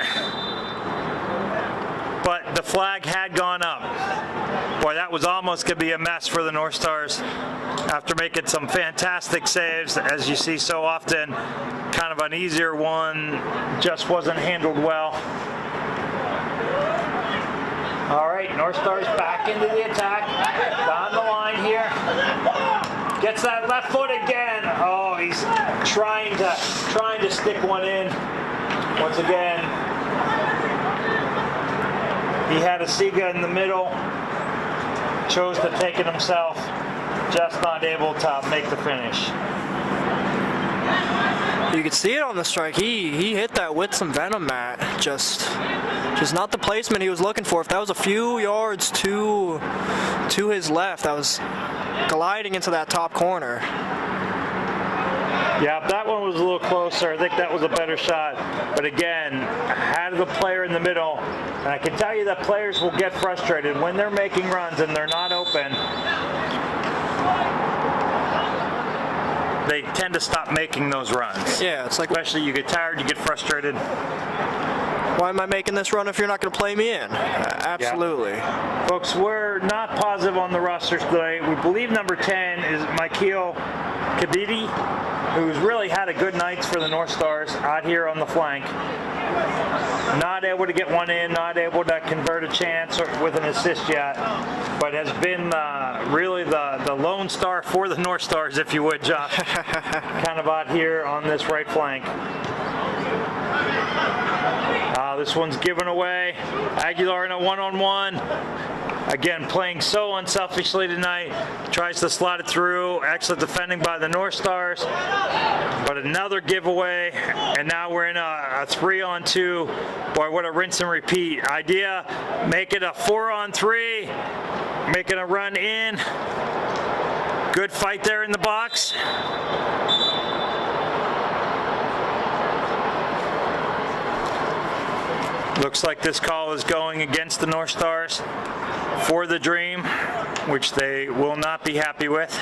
[SPEAKER 4] but the flag had gone up. Boy, that was almost going to be a mess for the North Stars after making some fantastic saves, as you see so often. Kind of an easier one, just wasn't handled well. All right, North Stars back into the attack, down the line here. Gets that left foot again. Oh, he's trying to stick one in. Once again, he had a Siga in the middle, chose to take it himself, just not able to make the finish.
[SPEAKER 2] You could see it on the strike. He hit that with some venom, Matt. Just not the placement he was looking for. If that was a few yards to his left, that was gliding into that top corner.
[SPEAKER 4] Yeah, that one was a little closer. I think that was a better shot. But again, had the player in the middle, and I can tell you that players will get frustrated when they're making runs and they're not open. They tend to stop making those runs.
[SPEAKER 2] Yeah, it's like,
[SPEAKER 4] especially you get tired, you get frustrated.
[SPEAKER 2] Why am I making this run if you're not going to play me in? Absolutely.
[SPEAKER 4] Yeah. Folks, we're not positive on the rosters today. We believe number 10 is Michael Kadidi, who's really had a good night for the North Stars out here on the flank. Not able to get one in, not able to convert a chance with an assist yet, but has been really the lone star for the North Stars, if you would, Josh. Kind of out here on this right flank. This one's given away. Aguilar in a one-on-one. Again, playing so unselfishly tonight. Tries to slot it through. Excellent defending by the North Stars. But another giveaway. And now we're in a 3-on-2. Boy, what a rinse and repeat. Idea, make it a 4-on-3. Making a run in. Good fight there in the box. Looks like this call is going against the North Stars for the Dream, which they will not be happy with.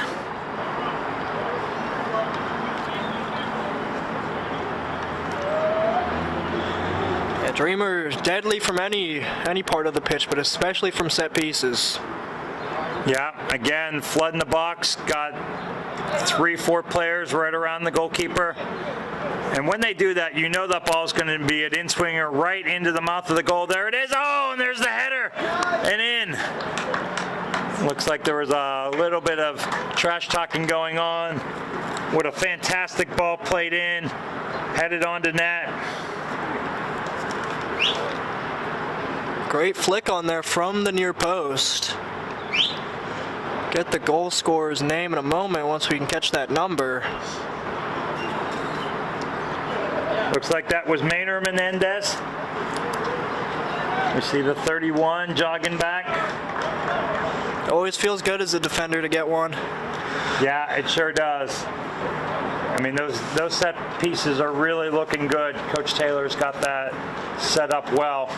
[SPEAKER 2] Yeah, Dreamer is deadly from any part of the pitch, but especially from set pieces.
[SPEAKER 4] Yeah, again, flooding the box, got 3-4 players right around the goalkeeper. And when they do that, you know that ball's going to be an in-swinger right into the mouth of the goal. There it is. Oh, and there's the header. And in. Looks like there was a little bit of trash talking going on. What a fantastic ball played in. Headed onto net.
[SPEAKER 2] Great flick on there from the near post. Get the goal scorer's name in a moment once we can catch that number.
[SPEAKER 4] Looks like that was Maynor Menendez. We see the 31 jogging back.
[SPEAKER 2] Always feels good as a defender to get one.
[SPEAKER 4] Yeah, it sure does. I mean, those set pieces are really looking good. Coach Taylor's got that set up well.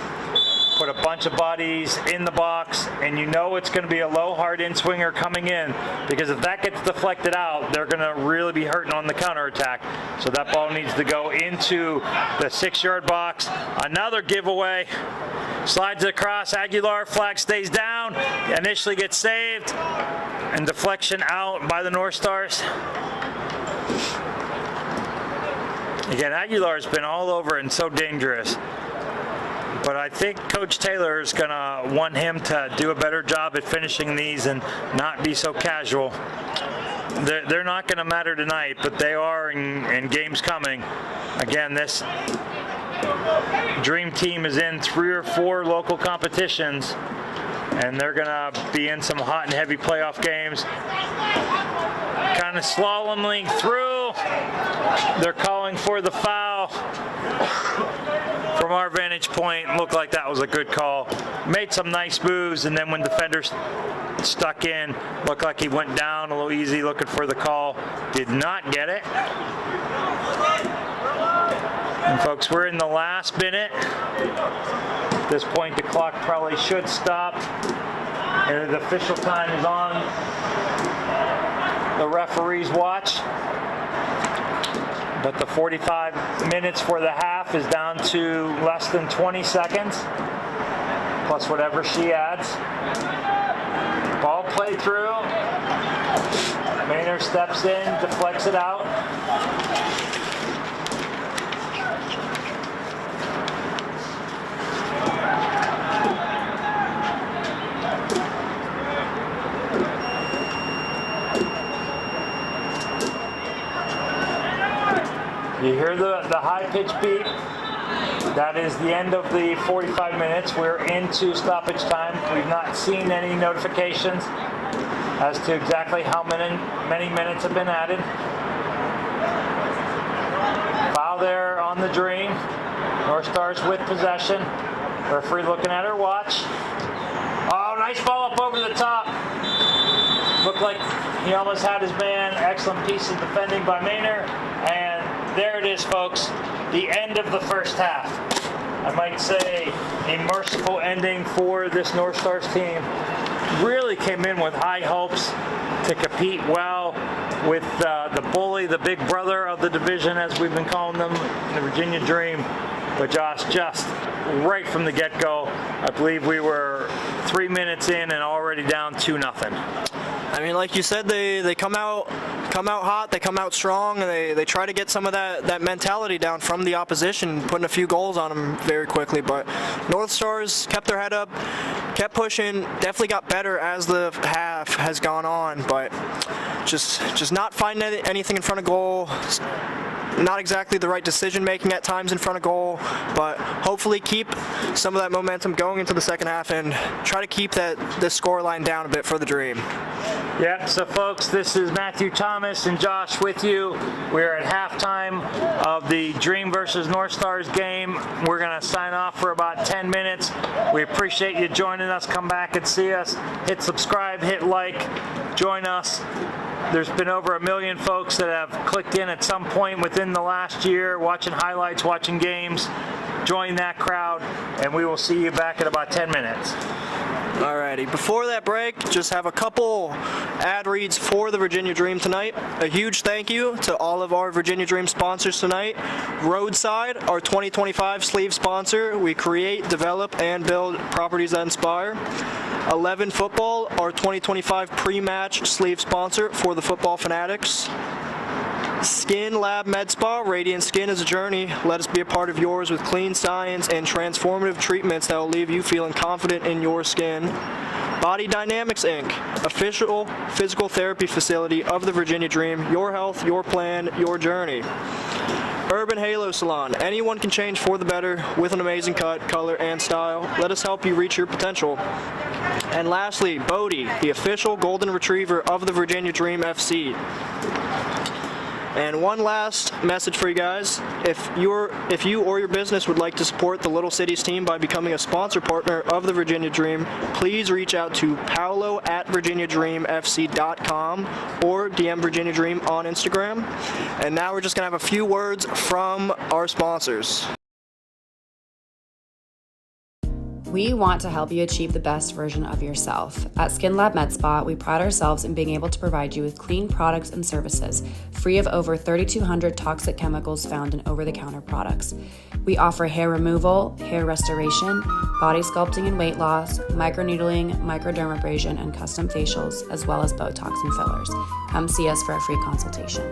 [SPEAKER 4] Put a bunch of bodies in the box, and you know it's going to be a low, hard in-swinger coming in, because if that gets deflected out, they're going to really be hurting on the counterattack. So that ball needs to go into the 6-yard box. Another giveaway. Slides it across. Aguilar, flag stays down. Initially gets saved, and deflection out by the North Stars. Again, Aguilar's been all over and so dangerous. But I think Coach Taylor is going to want him to do a better job at finishing these and not be so casual. They're not going to matter tonight, but they are in games coming. Again, this Dream team is in 3 or 4 local competitions. and they're gonna be in some hot and heavy playoff games. Kind of slaloming through. They're calling for the foul. From our vantage point, looked like that was a good call. Made some nice moves, and then when defenders stuck in, looked like he went down a little easy looking for the call. Did not get it. And folks, we're in the last minute. At this point, the clock probably should stop. And the official time is on the referee's watch. But the 45 minutes for the half is down to less than 20 seconds, plus whatever she adds. Ball played through. Maynard steps in, deflects it out. You hear the high-pitched beep. That is the end of the 45 minutes. We're into stoppage time. We've not seen any notifications as to exactly how many minutes have been added. Foul there on the Dream. North Stars with possession. Referee looking at her watch. Oh, nice ball up over the top. Looked like he almost had his man. Excellent piece of defending by Maynard. And there it is, folks. The end of the first half. I might say a merciful ending for this North Stars team. Really came in with high hopes to compete well with the bully, the big brother of the division, as we've been calling them, the Virginia Dream. But Josh, just right from the get-go, I believe we were 3 minutes in and already down 2-0.
[SPEAKER 2] I mean, like you said, they come out hot, they come out strong, and they try to get some of that mentality down from the opposition, putting a few goals on them very quickly. But North Stars kept their head up, kept pushing, definitely got better as the half has gone on, but just not finding anything in front of goal. Not exactly the right decision making at times in front of goal, but hopefully keep some of that momentum going into the second half and try to keep the score line down a bit for the Dream.
[SPEAKER 4] Yeah, so folks, this is Matthew Thomas and Josh with you. We're at halftime of the Dream versus North Stars game. We're going to sign off for about 10 minutes. We appreciate you joining us. Come back and see us. Hit subscribe, hit like, join us. There's been over 1 million folks that have clicked in at some point within the last year, watching highlights, watching games. Join that crowd, and we will see you back in about 10 minutes.
[SPEAKER 2] Alrighty, before that break, just have a couple ad reads for the Virginia Dream tonight. A huge thank you to all of our Virginia Dream sponsors tonight. Roadside, our 2025 sleeve sponsor. We create, develop, and build properties that inspire. 11 Football, our 2025 pre-match sleeve sponsor for the football fanatics. Skin Lab Med Spa, Radiant Skin is a journey. Let us be a part of yours with clean science and transformative treatments that will leave you feeling confident in your skin. Body Dynamics Inc., official physical therapy facility of the Virginia Dream. Your health, your plan, your journey. Urban Halo Salon. Anyone can change for the better with an amazing cut, color, and style. Let us help you reach your potential. And lastly, Bodie, the official golden retriever of the Virginia Dream FC. And one last message for you guys. If you or your business would like to support the Little Cities team by becoming a sponsor partner of the Virginia Dream, please reach out to paolo@virginiadreamfc.com or DM Virginia Dream on Instagram. And now we're just going to have a few words from our sponsors.
[SPEAKER 3] We want to help you achieve the best version of yourself. At Skin Lab Med Spa, we pride ourselves in being able to provide you with clean products and services, free of over 3,200 toxic chemicals found in over-the-counter products. We offer hair removal, hair restoration, body sculpting and weight loss, microneedling, microdermabrasion, and custom facials, as well as Botox and fillers. Come see us for a free consultation.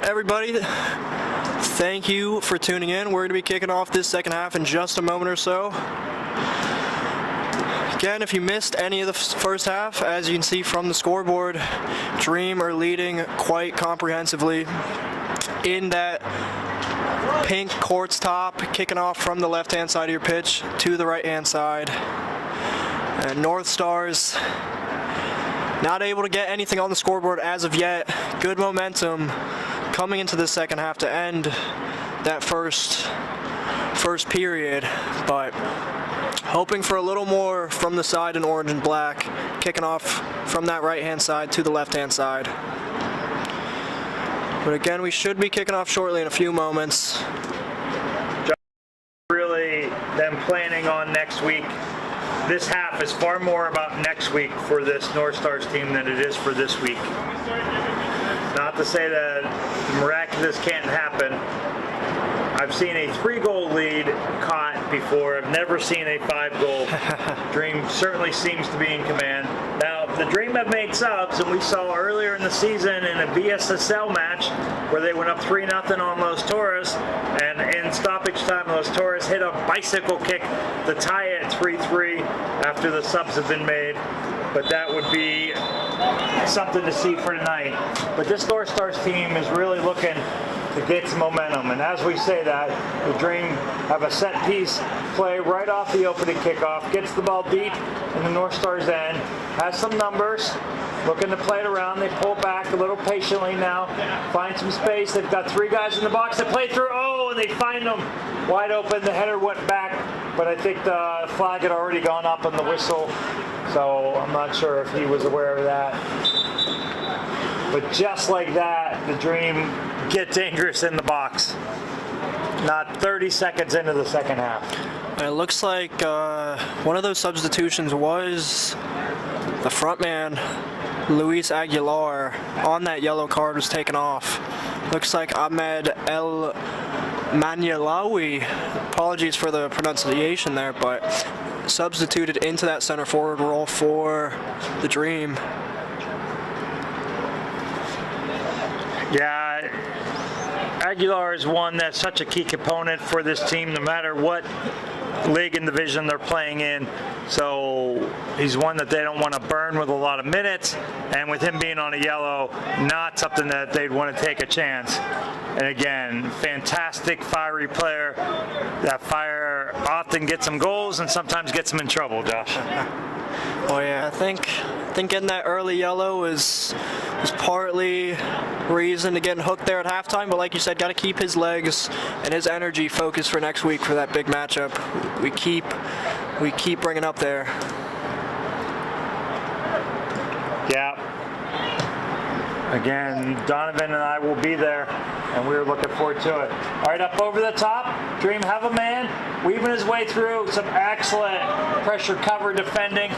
[SPEAKER 2] everybody, thank you for tuning in. We're going to be kicking off this second half in just a moment or so. Again, if you missed any of the first half, as you can see from the scoreboard, Dream are leading quite comprehensively in that pink court's top, kicking off from the left-hand side of your pitch to the right-hand side. And North Stars not able to get anything on the scoreboard as of yet. Good momentum coming into the second half to end that first period, but hoping for a little more from the side in orange and black, kicking off from that right-hand side to the left-hand side. But again, we should be kicking off shortly in a few moments.
[SPEAKER 4] Really them planning on next week. This half is far more about next week for this North Stars team than it is for this week. Not to say that the miraculous can't happen. I've seen a 3-goal lead caught before. I've never seen a 5-goal. Dream certainly seems to be in command. Now, the Dream have made subs, and we saw earlier in the season in a VSSL match where they went up 3-0 on Los Torres, and in stoppage time, Los Torres hit a bicycle kick to tie it 3-3 after the subs have been made. But that would be something to see for tonight. But this North Stars team is really looking to get some momentum, and as we say that, the Dream have a set piece play right off the opening kickoff, gets the ball deep in the North Stars end, has some numbers, looking to play it around. They pull back a little patiently now, find some space. They've got 3 guys in the box that play through. Oh, and they find them wide open. The header went back, but I think the flag had already gone up on the whistle, so I'm not sure if he was aware of that. But just like that, the Dream get dangerous in the box. Not 30 seconds into the second half.
[SPEAKER 2] It looks like one of those substitutions was the front man, Luis Aguilar, on that yellow card, was taken off. Looks like Ahmed El Manilawi, apologies for the pronunciation there, but substituted into that center forward role for the Dream.
[SPEAKER 4] Yeah, Aguilar is one that's such a key component for this team, no matter what league and division they're playing in. So he's one that they don't want to burn with a lot of minutes, and with him being on a yellow, not something that they'd want to take a chance. And again, fantastic, fiery player. That fire often gets them goals and sometimes gets them in trouble, Josh.
[SPEAKER 2] Oh yeah, I think getting that early yellow is partly reason to getting hooked there at halftime, but like you said, got to keep his legs and his energy focused for next week for that big matchup. We keep bringing up there.
[SPEAKER 4] Yeah. Again, Donovan and I will be there, and we're looking forward to it. All right, up over the top, Dream have a man, weaving his way through, some excellent pressure cover defending.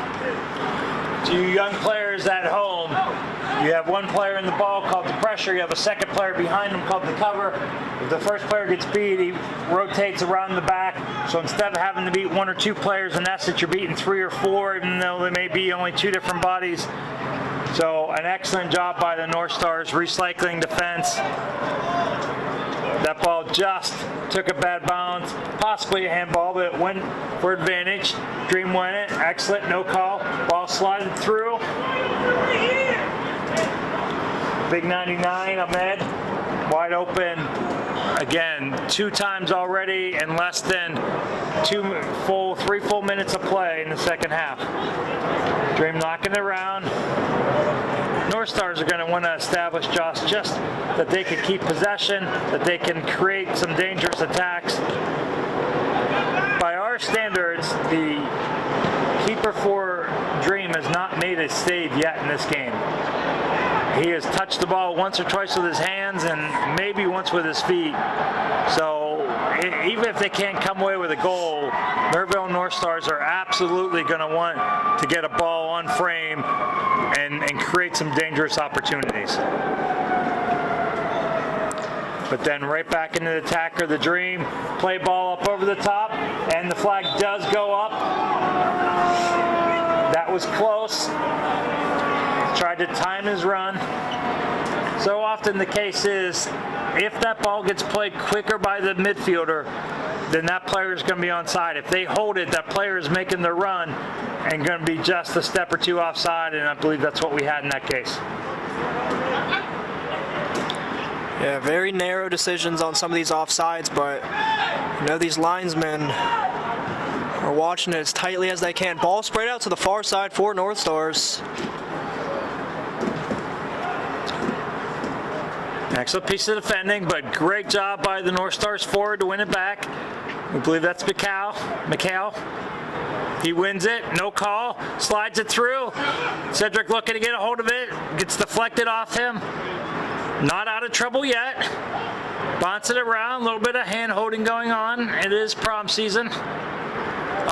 [SPEAKER 4] To you young players at home, you have one player in the ball called the pressure, you have a second player behind him called the cover. If the first player gets beat, he rotates around the back. So instead of having to beat 1 or 2 players, in essence, you're beating 3 or 4, even though there may be only 2 different bodies. So an excellent job by the North Stars, recycling defense. That ball just took a bad bounce, possibly a handball, but it went for advantage. Dream won it, excellent, no call. Ball slided through. Big 99, Ahmed, wide open. Again, 2 times already in less than 3 full minutes of play in the second half. Dream knocking it around. North Stars are going to want to establish, Josh, just that they can keep possession, that they can create some dangerous attacks. By our standards, the keeper for Dream has not made a save yet in this game. He has touched the ball once or twice with his hands and maybe once with his feet. So even if they can't come away with a goal, Berryville North Stars are absolutely going to want to get a ball on frame and create some dangerous opportunities. But then right back into the attacker, the Dream, play ball up over the top, and the flag does go up. That was close. Tried to time his run. so often the case is, if that ball gets played quicker by the midfielder, then that player is going to be onside. If they hold it, that player is making the run and going to be just a step or two offside, and I believe that's what we had in that case.
[SPEAKER 2] Yeah, very narrow decisions on some of these offsides, but you know these linesmen are watching it as tightly as they can. Ball sprayed out to the far side for North Stars.
[SPEAKER 4] Excellent piece of defending, but great job by the North Stars forward to win it back. We believe that's McHale. He wins it, no call, slides it through. Cedric looking to get a hold of it, gets deflected off him. Not out of trouble yet. Bounce it around, a little bit of hand holding going on. It is prom season.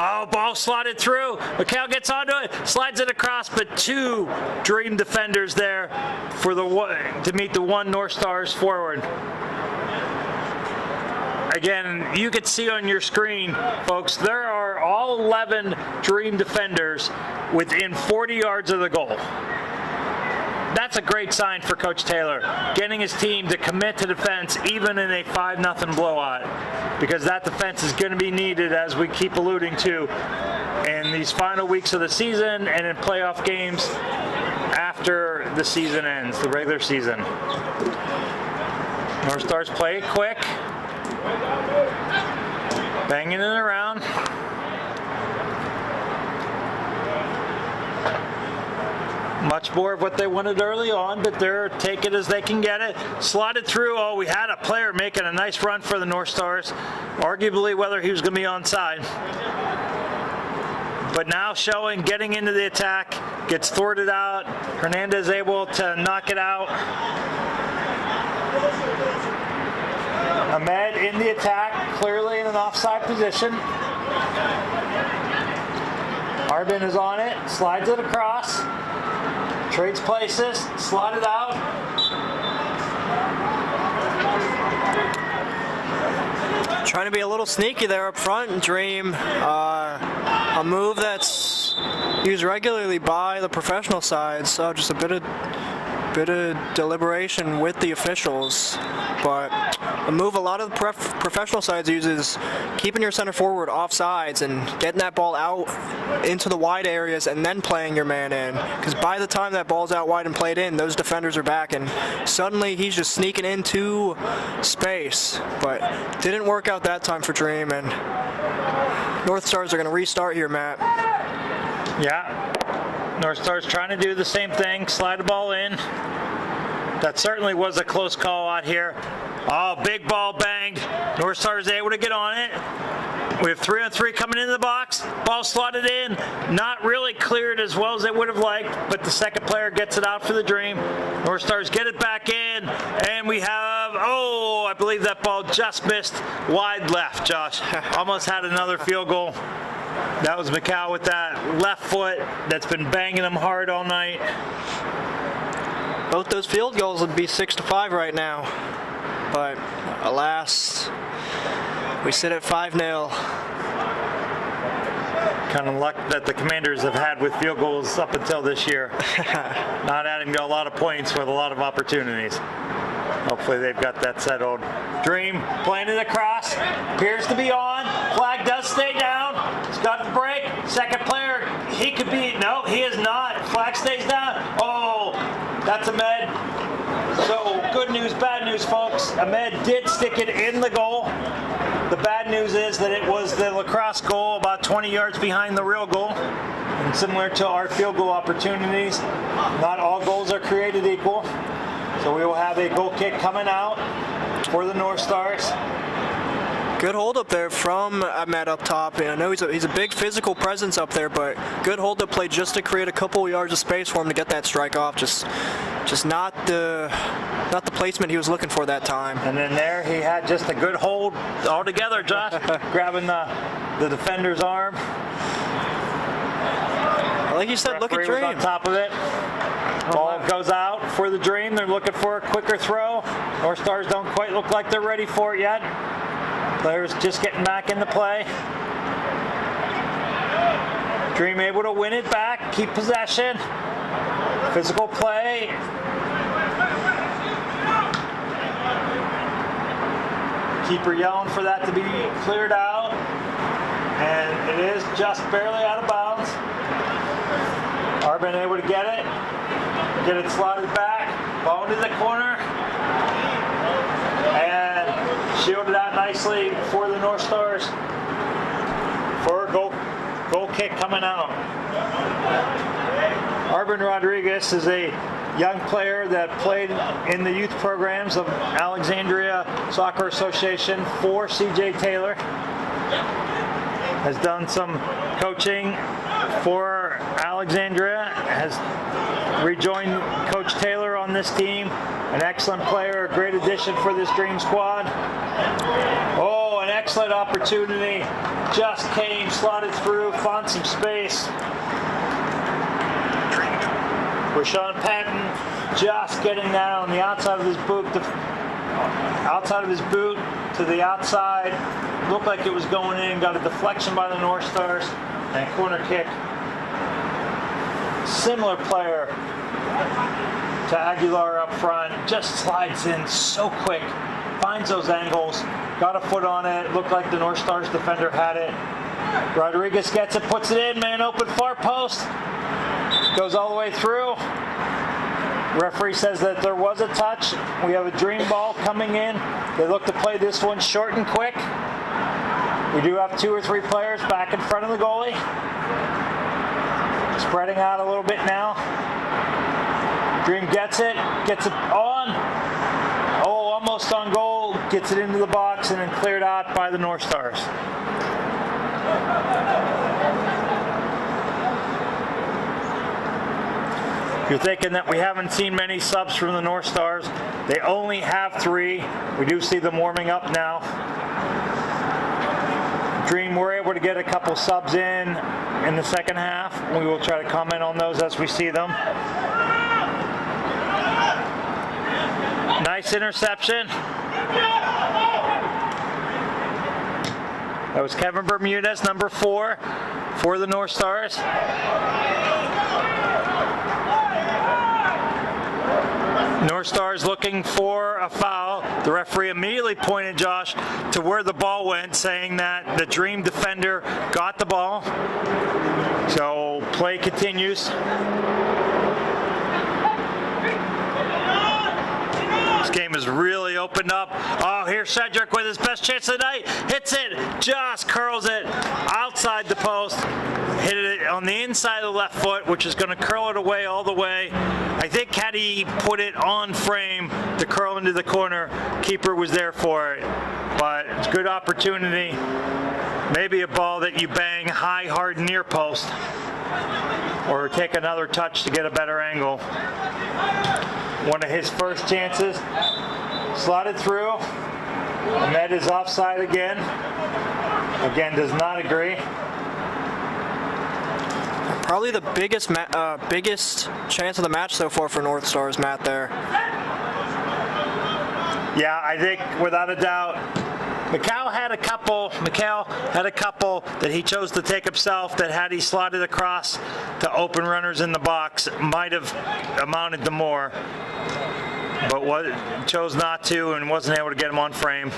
[SPEAKER 4] Oh, ball slotted through. McHale gets onto it, slides it across, but two Dream defenders there for to meet the one North Stars forward. Again, you can see on your screen, folks, there are all 11 Dream defenders within 40 yards of the goal. That's a great sign for Coach Taylor, getting his team to commit to defense even in a 5-0 blowout, because that defense is going to be needed, as we keep alluding to, in these final weeks of the season and in playoff games after the season ends, the regular season. North Stars play it quick, banging it around. Much more of what they wanted early on, but they're taking it as they can get it. Slotted through. Oh, we had a player making a nice run for the North Stars, arguably whether he was going to be onside. But now showing, getting into the attack, gets thwarted out. Hernandez able to knock it out. Ahmed in the attack, clearly in an offside position. Harbin is on it, slides it across. Trades places, slotted out.
[SPEAKER 2] Trying to be a little sneaky there up front and Dream. A move that's used regularly by the professional side, so just a bit of deliberation with the officials. But a move a lot of the professional sides uses keeping your center forward off sides and getting that ball out into the wide areas and then playing your man in. Because by the time that ball's out wide and played in, those defenders are back and suddenly he's just sneaking into space. But didn't work out that time for Dream, and North Stars are going to restart here, Matt.
[SPEAKER 4] Yeah, North Stars trying to do the same thing, slide the ball in. That certainly was a close call out here. Oh, big ball banged. North Stars able to get on it. We have 3-on-3 coming into the box. Ball slotted in. Not really cleared as well as they would have liked, but the second player gets it out for the Dream. North Stars get it back in, and we have, oh, I believe that ball just missed wide left, Josh. Almost had another field goal. That was McHale with that left foot that's been banging them hard all night.
[SPEAKER 2] Both those field goals would be 6-5 right now, but alas, we sit at 5-0.
[SPEAKER 4] Kind of luck that the Commanders have had with field goals up until this year. Not adding to a lot of points with a lot of opportunities. Hopefully they've got that settled. Dream playing it across, appears to be on. Flag does stay down. He's got the break. Second player, he could be, no, he is not. Flag stays down. Oh, that's Ahmed. So good news, bad news, folks. Ahmed did stick it in the goal. The bad news is that it was the lacrosse goal about 20 yards behind the real goal. And similar to our field goal opportunities, not all goals are created equal. So we will have a goal kick coming out for the North Stars.
[SPEAKER 2] Good hold up there from Ahmed up top. And I know he's a big physical presence up there, but good hold up play just to create a couple yards of space for him to get that strike off. Just not the placement he was looking for that time.
[SPEAKER 4] And then there he had just a good hold altogether, Josh, grabbing the defender's arm.
[SPEAKER 2] Like you said, look at
[SPEAKER 4] Referee was
[SPEAKER 2] Dream.
[SPEAKER 4] on top of it. Ball goes out for the Dream. They're looking for a quicker throw. North Stars don't quite look like they're ready for it yet. Players just getting back into play. Dream able to win it back, keep possession. Physical play. Keeper yelling for that to be cleared out. And it is just barely out of bounds. Arbin able to get it slotted back, ball into the corner, and shielded out nicely for the North Stars for a goal kick coming out. Arbin Rodriguez is a young player that played in the youth programs of Alexandria Soccer Association for CJ Taylor. Has done some coaching for Alexandria, has rejoined Coach Taylor on this team. An excellent player, a great addition for this Dream squad. Oh, an excellent opportunity. Just came, slotted through, found some space. Rashawn Patton just getting that on the outside of his boot, to the outside. Looked like it was going in, got a deflection by the North Stars, and corner kick. Similar player to Aguilar up front, just slides in so quick, finds those angles, got a foot on it, looked like the North Stars defender had it. Rodriguez gets it, puts it in, man open far post, goes all the way through. Referee says that there was a touch. We have a Dream ball coming in. They look to play this one short and quick. We do have 2 or 3 players back in front of the goalie. Spreading out a little bit now. Dream gets it on. Oh, almost on goal. Gets it into the box and then cleared out by the North Stars. If you're thinking that we haven't seen many subs from the North Stars, they only have 3. We do see them warming up now. Dream were able to get a couple subs in the second half. We will try to comment on those as we see them. Nice interception. That was Kevin Bermudez, number 4 for the North Stars. North Stars looking for a foul. The referee immediately pointed, Josh, to where the ball went, saying that the Dream defender got the ball. So play continues. This game has really opened up. Oh, here's Cedric with his best chance of the night. Hits it, just curls it outside the post. Hit it on the inside of the left foot, which is going to curl it away all the way. I think had he put it on frame to curl into the corner, keeper was there for it. But it's a good opportunity. Maybe a ball that you bang high, hard, near post. Or take another touch to get a better angle. One of his first chances. Slotted through. Ahmed is offside again. Again, does not agree.
[SPEAKER 2] Probably the biggest chance of the match so far for North Stars, Matt, there.
[SPEAKER 4] Yeah, I think without a doubt, Mikal had a couple that he chose to take himself that had he slotted across to open runners in the box might have amounted to more. But chose not to and wasn't able to get him on frame.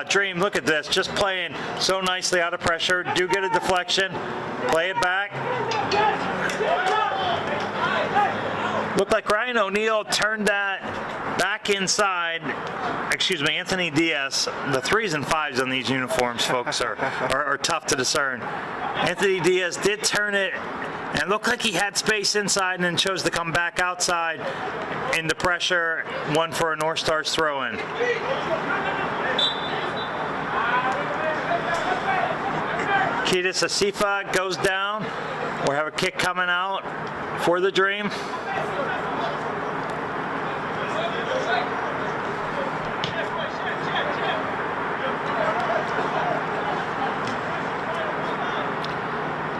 [SPEAKER 4] Dream, look at this, just playing so nicely out of pressure. Do get a deflection, play it back. Looked like Ryan O'Neal turned that back inside. Excuse me, Anthony Diaz. The 3s and 5s on these uniforms, folks, are tough to discern. Anthony Diaz did turn it and looked like he had space inside and then chose to come back outside into pressure. One for a North Stars throw-in. Kiedis Asifa goes down. We have a kick coming out for the Dream.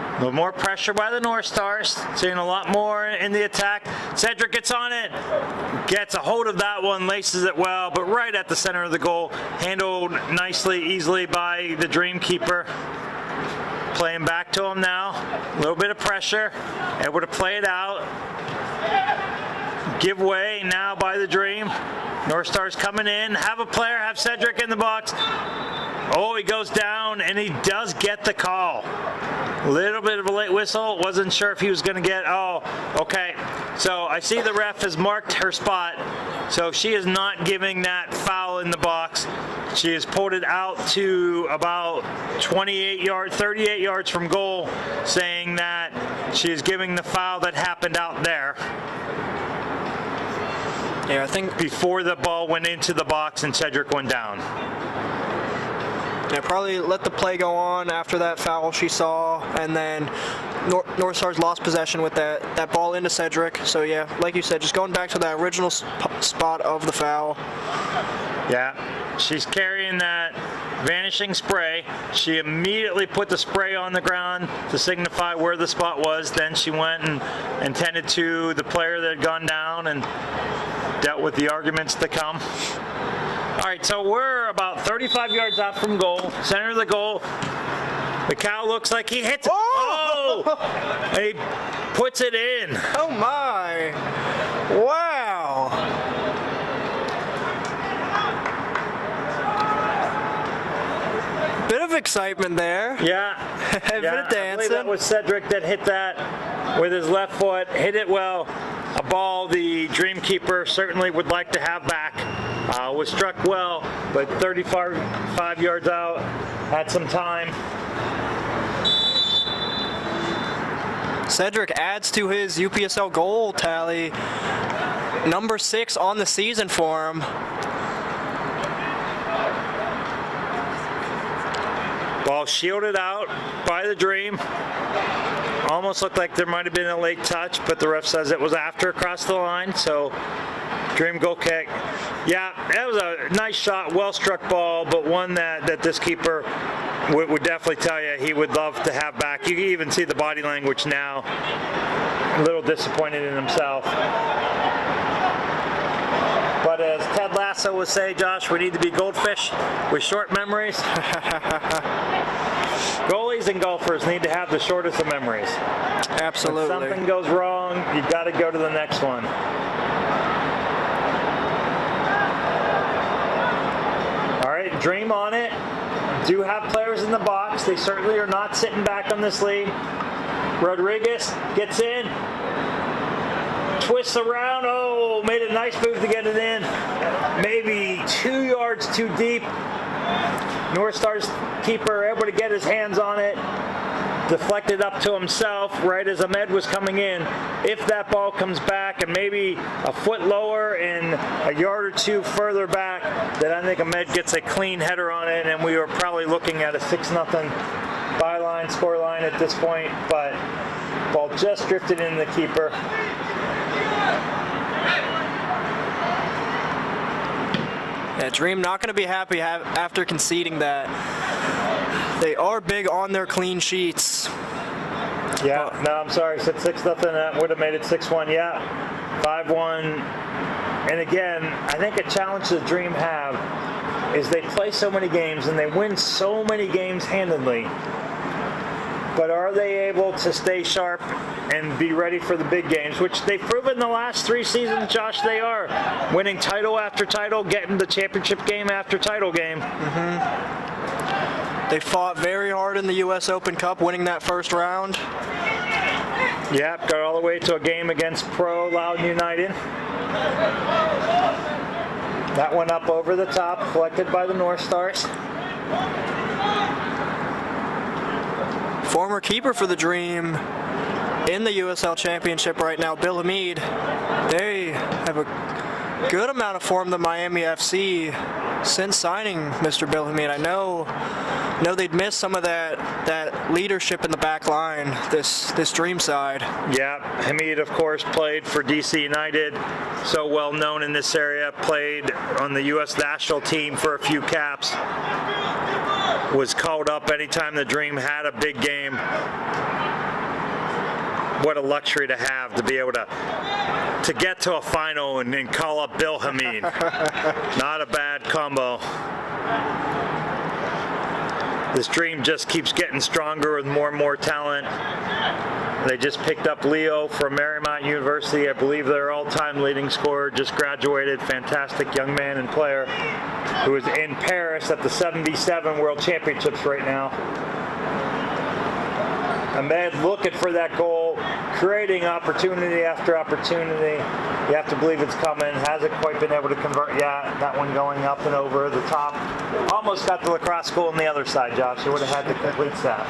[SPEAKER 4] A little more pressure by the North Stars. Seeing a lot more in the attack. Cedric gets on it. Gets a hold of that one, laces it well, but right at the center of the goal. Handled nicely, easily by the Dream keeper. Playing back to him now. A little bit of pressure. Able to play it out. give way now by the Dream. North Star's coming in. Have a player, have Cedric in the box. Oh, he goes down, and he does get the call. A little bit of a late whistle. Wasn't sure if he was going to get, oh, okay. So I see the ref has marked her spot. So she is not giving that foul in the box. She has pulled it out to about 38 yards from goal, saying that she is giving the foul that happened out there.
[SPEAKER 2] Yeah, I think
[SPEAKER 4] Before the ball went into the box and Cedric went down.
[SPEAKER 2] yeah, probably let the play go on after that foul she saw, and then North Stars lost possession with that ball into Cedric. So yeah, like you said, just going back to that original spot of the foul.
[SPEAKER 4] Yeah, she's carrying that vanishing spray. She immediately put the spray on the ground to signify where the spot was. Then she went and tended to the player that had gone down and dealt with the arguments to come. All right, so we're about 35 yards out from goal, center of the goal. The cow looks like he hits it. Oh! And he puts it in.
[SPEAKER 2] Oh my! Wow! Bit of excitement there.
[SPEAKER 4] Yeah.
[SPEAKER 2] A bit of
[SPEAKER 4] I
[SPEAKER 2] dancing.
[SPEAKER 4] believe that was Cedric that hit that with his left foot. Hit it well. A ball the Dreamkeeper certainly would like to have back. Was struck well, but 35 yards out. Had some time.
[SPEAKER 2] Cedric adds to his UPSL goal tally. Number 6 on the season for him.
[SPEAKER 4] Ball shielded out by the Dream. Almost looked like there might have been a late touch, but the ref says it was after across the line, so Dream goal kick. Yeah, that was a nice shot, well struck ball, but one that this keeper would definitely tell you he would love to have back. You can even see the body language now. A little disappointed in himself. But as Ted Lasso would say, Josh, we need to be goldfish with short memories. Goalies and golfers need to have the shortest of memories.
[SPEAKER 2] Absolutely.
[SPEAKER 4] If something goes wrong, you've got to go to the next one. All right, Dream on it. Do have players in the box. They certainly are not sitting back on this lead. Rodriguez gets in. Twists around. Oh, made a nice move to get it in. Maybe 2 yards too deep. North Star's keeper able to get his hands on it. Deflected up to himself right as Ahmed was coming in. If that ball comes back and maybe a foot lower and a yard or two further back, then I think Ahmed gets a clean header on it, and we are probably looking at a 6-0 byline scoreline at this point. But ball just drifted in the keeper.
[SPEAKER 2] Yeah, Dream not going to be happy after conceding that. They are big on their clean sheets.
[SPEAKER 4] Yeah, no, I'm sorry. I said 6-0. That would have made it 6-1. Yeah, 5-1. And again, I think a challenge the Dream have is they play so many games and they win so many games handedly. But are they able to stay sharp and be ready for the big games, which they've proven the last 3 seasons, Josh, they are. Winning title after title, getting the championship game after title game.
[SPEAKER 2] They fought very hard in the U.S. Open Cup, winning that first round.
[SPEAKER 4] Yep, got all the way to a game against Pro Loudon United. That went up over the top, collected by the North Stars.
[SPEAKER 2] Former keeper for the Dream in the USL Championship right now, Bill Hamid. They have a good amount of form, the Miami FC, since signing Mr. Bill Hamid. I know they'd missed some of that leadership in the back line, this Dream side.
[SPEAKER 4] Yeah, Hamid, of course, played for DC United, so well known in this area, played on the U.S. national team for a few caps. Was called up anytime the Dream had a big game. What a luxury to have, to be able to get to a final and call up Bill Hamid. Not a bad combo. This Dream just keeps getting stronger with more and more talent. They just picked up Leo from Marymount University. I believe their all-time leading scorer just graduated. Fantastic young man and player who is in Paris at the 77 World Championships right now. Ahmed looking for that goal, creating opportunity after opportunity. You have to believe it's coming. Hasn't quite been able to convert yet. That one going up and over the top. Almost got the lacrosse goal on the other side, Josh. You would have had the complete set.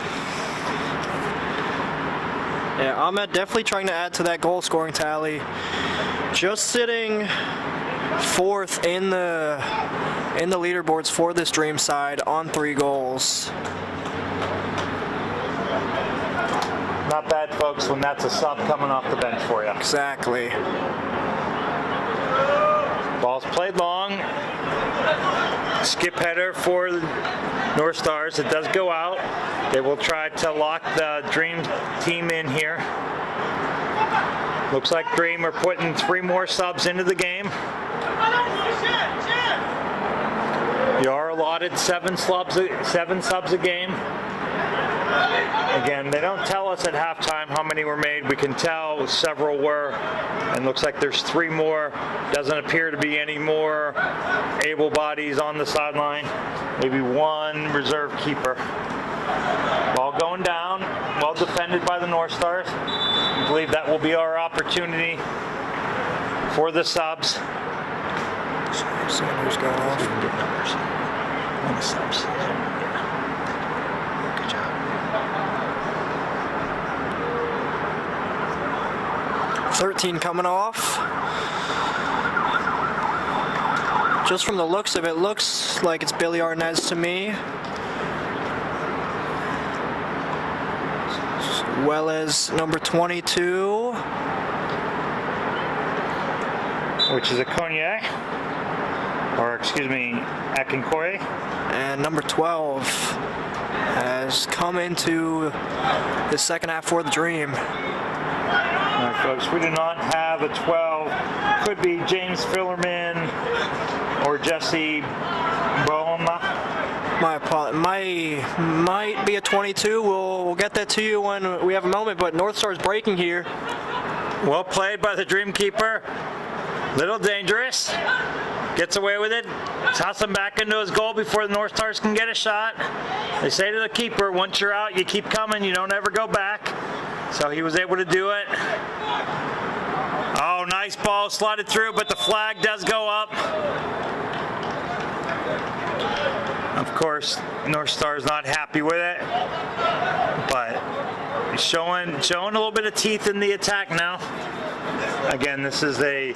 [SPEAKER 2] Yeah, Ahmed definitely trying to add to that goal scoring tally. Just sitting fourth in the leaderboards for this Dream side on 3 goals.
[SPEAKER 4] Not bad, folks, when that's a sub coming off the bench for you.
[SPEAKER 2] Exactly.
[SPEAKER 4] Ball's played long. Skip header for the North Stars. It does go out. They will try to lock the Dream team in here. Looks like Dream are putting 3 more subs into the game. You are allotted 7 subs a game. Again, they don't tell us at halftime how many were made. We can tell several were, and looks like there's 3 more. Doesn't appear to be any more able bodies on the sideline. Maybe 1 reserve keeper. Ball going down, well defended by the North Stars. I believe that will be our opportunity for the subs.
[SPEAKER 2] Sanders going off.
[SPEAKER 4] Get numbers on the subs. Good job.
[SPEAKER 2] 13 coming off. Just from the looks of it, looks like it's Billy Arnaz to me. As well as number 22.
[SPEAKER 4] Which is a Cognac, or excuse me, Akinkoye.
[SPEAKER 2] And number 12 has come into the second half for the Dream.
[SPEAKER 4] All right, folks, we do not have a 12. Could be James Fillerman or Jesse Bohma.
[SPEAKER 2] Might be a 22. We'll get that to you when we have a moment, but North Star's breaking here.
[SPEAKER 4] Well played by the Dream keeper. Little dangerous. Gets away with it. Toss him back into his goal before the North Stars can get a shot. They say to the keeper, once you're out, you keep coming. You don't ever go back. So he was able to do it. Oh, nice ball slotted through, but the flag does go up. Of course, North Star's not happy with it, but he's showing a little bit of teeth in the attack now. Again, this is a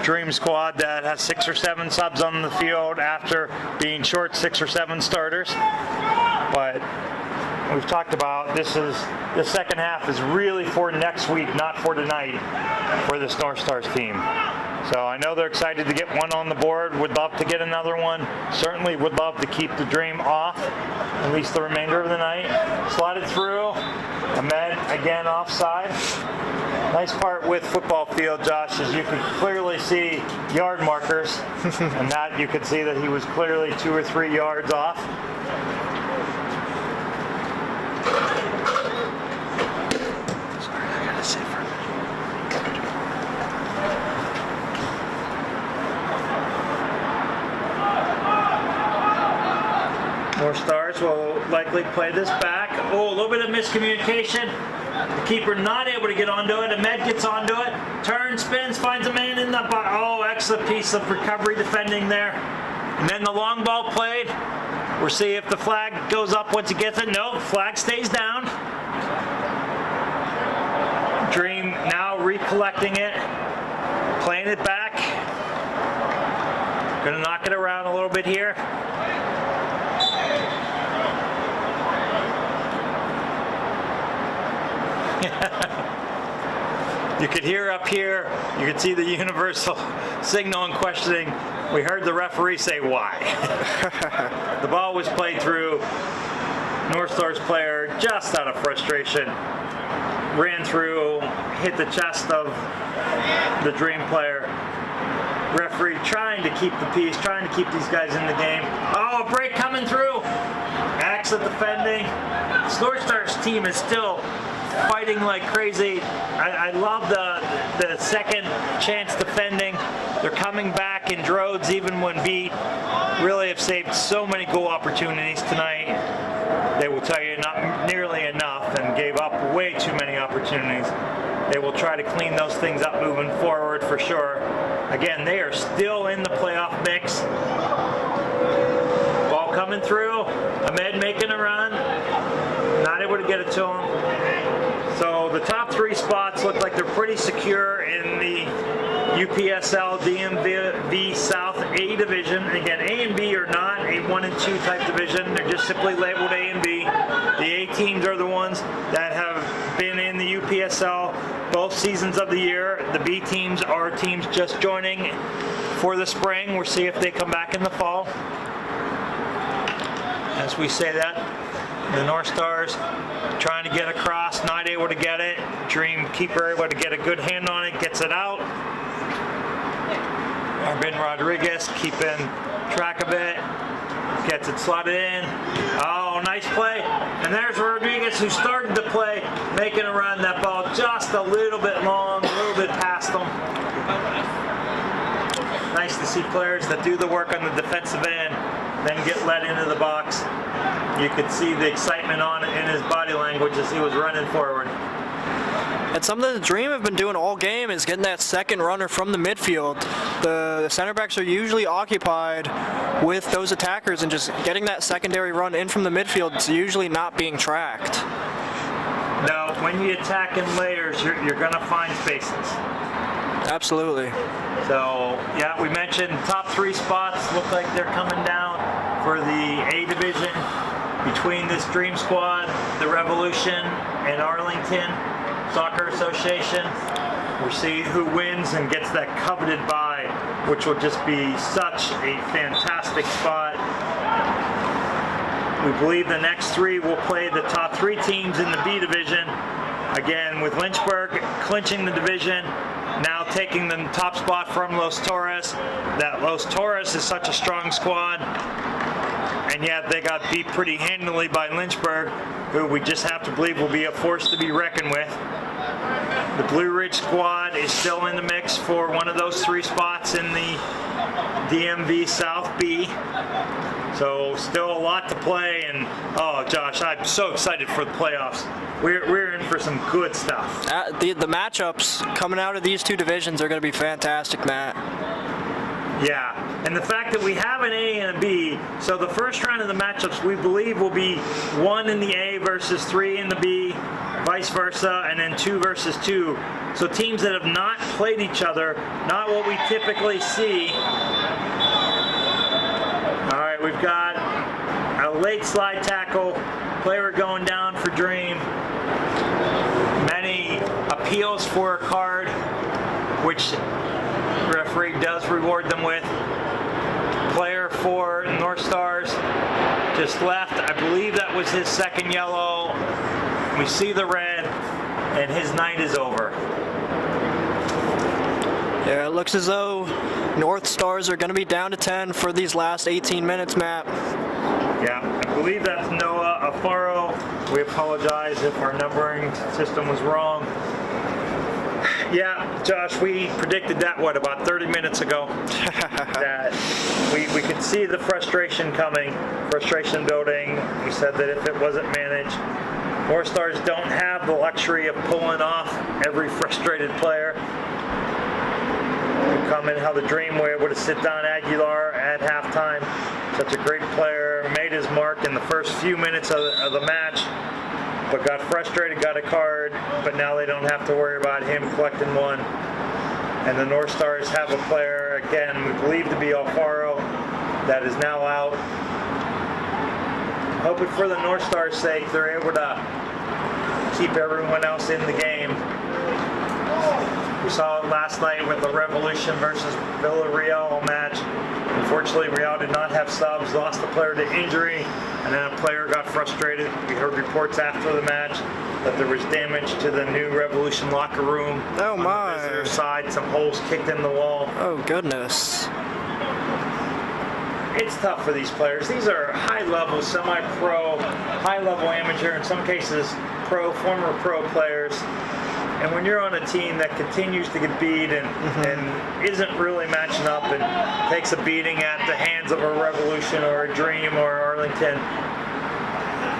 [SPEAKER 4] Dream squad that has 6 or 7 subs on the field after being short 6 or 7 starters. But we've talked about the second half is really for next week, not for tonight, for this North Stars team. So I know they're excited to get one on the board, would love to get another one. Certainly would love to keep the Dream off, at least the remainder of the night. Slotted through, Ahmed again offside. Nice part with football field, Josh, is you could clearly see yard markers, and that you could see that he was clearly 2 or 3 yards off. Sorry, I gotta sit for a minute. North Stars will likely play this back. Oh, a little bit of miscommunication. The keeper not able to get onto it. Ahmed gets onto it. Turns, spins, finds a man in the box. Oh, excellent piece of recovery defending there. And then the long ball played. We'll see if the flag goes up once he gets it. No, flag stays down. Dream now recollecting it. Playing it back. Gonna knock it around a little bit here. You could hear up here, you could see the universal signal and questioning. We heard the referee say, why? The ball was played through. North Stars player, just out of frustration, ran through, hit the chest of the Dream player. Referee trying to keep the peace, trying to keep these guys in the game. Oh, a break coming through. Excellent defending. This North Stars team is still fighting like crazy. I love the second chance defending. They're coming back in droves even when beat. Really have saved so many goal opportunities tonight. They will tell you not nearly enough and gave up way too many opportunities. They will try to clean those things up moving forward for sure. Again, they are still in the playoff mix. Ball coming through. Ahmed making a run. Not able to get it to him. So the top three spots look like they're pretty secure in the UPSL DMV South A division. Again, A and B are not a 1 and 2 type division. They're just simply labeled A and B. The A teams are the ones that have been in the UPSL both seasons of the year. The B teams are teams just joining for the spring. We'll see if they come back in the fall. As we say that, the North Stars trying to get across, not able to get it. Dream keeper able to get a good hand on it, gets it out. Arbin Rodriguez keeping track of it, gets it slotted in. Oh, nice play. And there's Rodriguez who started the play, making a run. That ball just a little bit long, a little bit past him. Nice to see players that do the work on the defensive end, then get let into the box. You could see the excitement on it in his body language as he was running forward.
[SPEAKER 2] And something the Dream have been doing all game is getting that second runner from the midfield. The center backs are usually occupied with those attackers, and just getting that secondary run in from the midfield is usually not being tracked.
[SPEAKER 4] Now, when you attack in layers, you're going to find spaces.
[SPEAKER 2] Absolutely.
[SPEAKER 4] So, yeah, we mentioned top three spots look like they're coming down for the A division between this Dream squad, the Revolution, and Arlington Soccer Association. We'll see who wins and gets that coveted bye, which will just be such a fantastic spot. We believe the next three will play the top three teams in the B division. Again, with Lynchburg clinching the division, now taking the top spot from Los Torres. That Los Torres is such a strong squad, and yet they got beat pretty handily by Lynchburg, who we just have to believe will be a force to be reckoned with. The Blue Ridge squad is still in the mix for one of those three spots in the DMV South B. So still a lot to play, and oh Josh, I'm so excited for the playoffs. We're in for some good stuff.
[SPEAKER 2] The matchups coming out of these two divisions are going to be fantastic, Matt.
[SPEAKER 4] Yeah, and the fact that we have an A and a B, so the first round of the matchups we believe will be 1 in the A versus 3 in the B, vice versa, and then 2 versus 2. So teams that have not played each other, not what we typically see. All right, we've got a late slide tackle, player going down for Dream. Many appeals for a card, which referee does reward them with. Player for North Stars just left. I believe that was his second yellow. We see the red, and his night is over.
[SPEAKER 2] Yeah, it looks as though North Stars are going to be down to 10 for these last 18 minutes, Matt.
[SPEAKER 4] Yeah, I believe that's Noah Afaro. We apologize if our numbering system was wrong. Yeah, Josh, we predicted that, what, about 30 minutes ago? That we could see the frustration coming, frustration building. We said that if it wasn't managed, North Stars don't have the luxury of pulling off every frustrated player. We comment how the Dream were able to sit down Aguilar at halftime. Such a great player, made his mark in the first few minutes of the match, but got frustrated, got a card, but now they don't have to worry about him collecting one. And the North Stars have a player, again, we believe to be Alfaro, that is now out. Hoping for the North Stars' sake, they're able to keep everyone else in the game. We saw it last night with the Revolution versus Villarreal match. Unfortunately, Real did not have subs, lost a player to injury, and then a player got frustrated. We heard reports after the match that there was damage to the new Revolution locker room.
[SPEAKER 2] Oh my.
[SPEAKER 4] On the visitor side, some holes kicked in the wall.
[SPEAKER 2] Oh goodness.
[SPEAKER 4] It's tough for these players. These are high-level, semi-pro, high-level amateur, in some cases pro, former pro players. And when you're on a team that continues to get beat and isn't really matching up and takes a beating at the hands of a Revolution or a Dream or Arlington,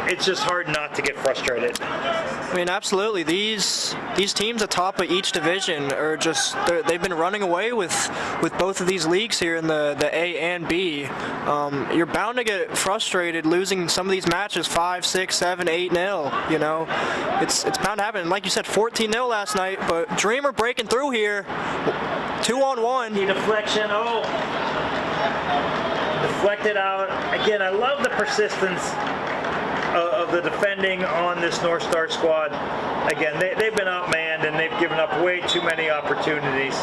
[SPEAKER 4] it's just hard not to get frustrated.
[SPEAKER 2] I mean, absolutely. These teams at top of each division are just, they've been running away with both of these leagues here in the A and B. You're bound to get frustrated losing some of these matches 5, 6, 7, 8-0. You know, it's bound to happen. And like you said, 14-0 last night, but Dream are breaking through here. 2-on-1.
[SPEAKER 4] The deflection. Oh, deflected out. Again, I love the persistence of the defending on this North Star squad. Again, they've been outmanned and they've given up way too many opportunities.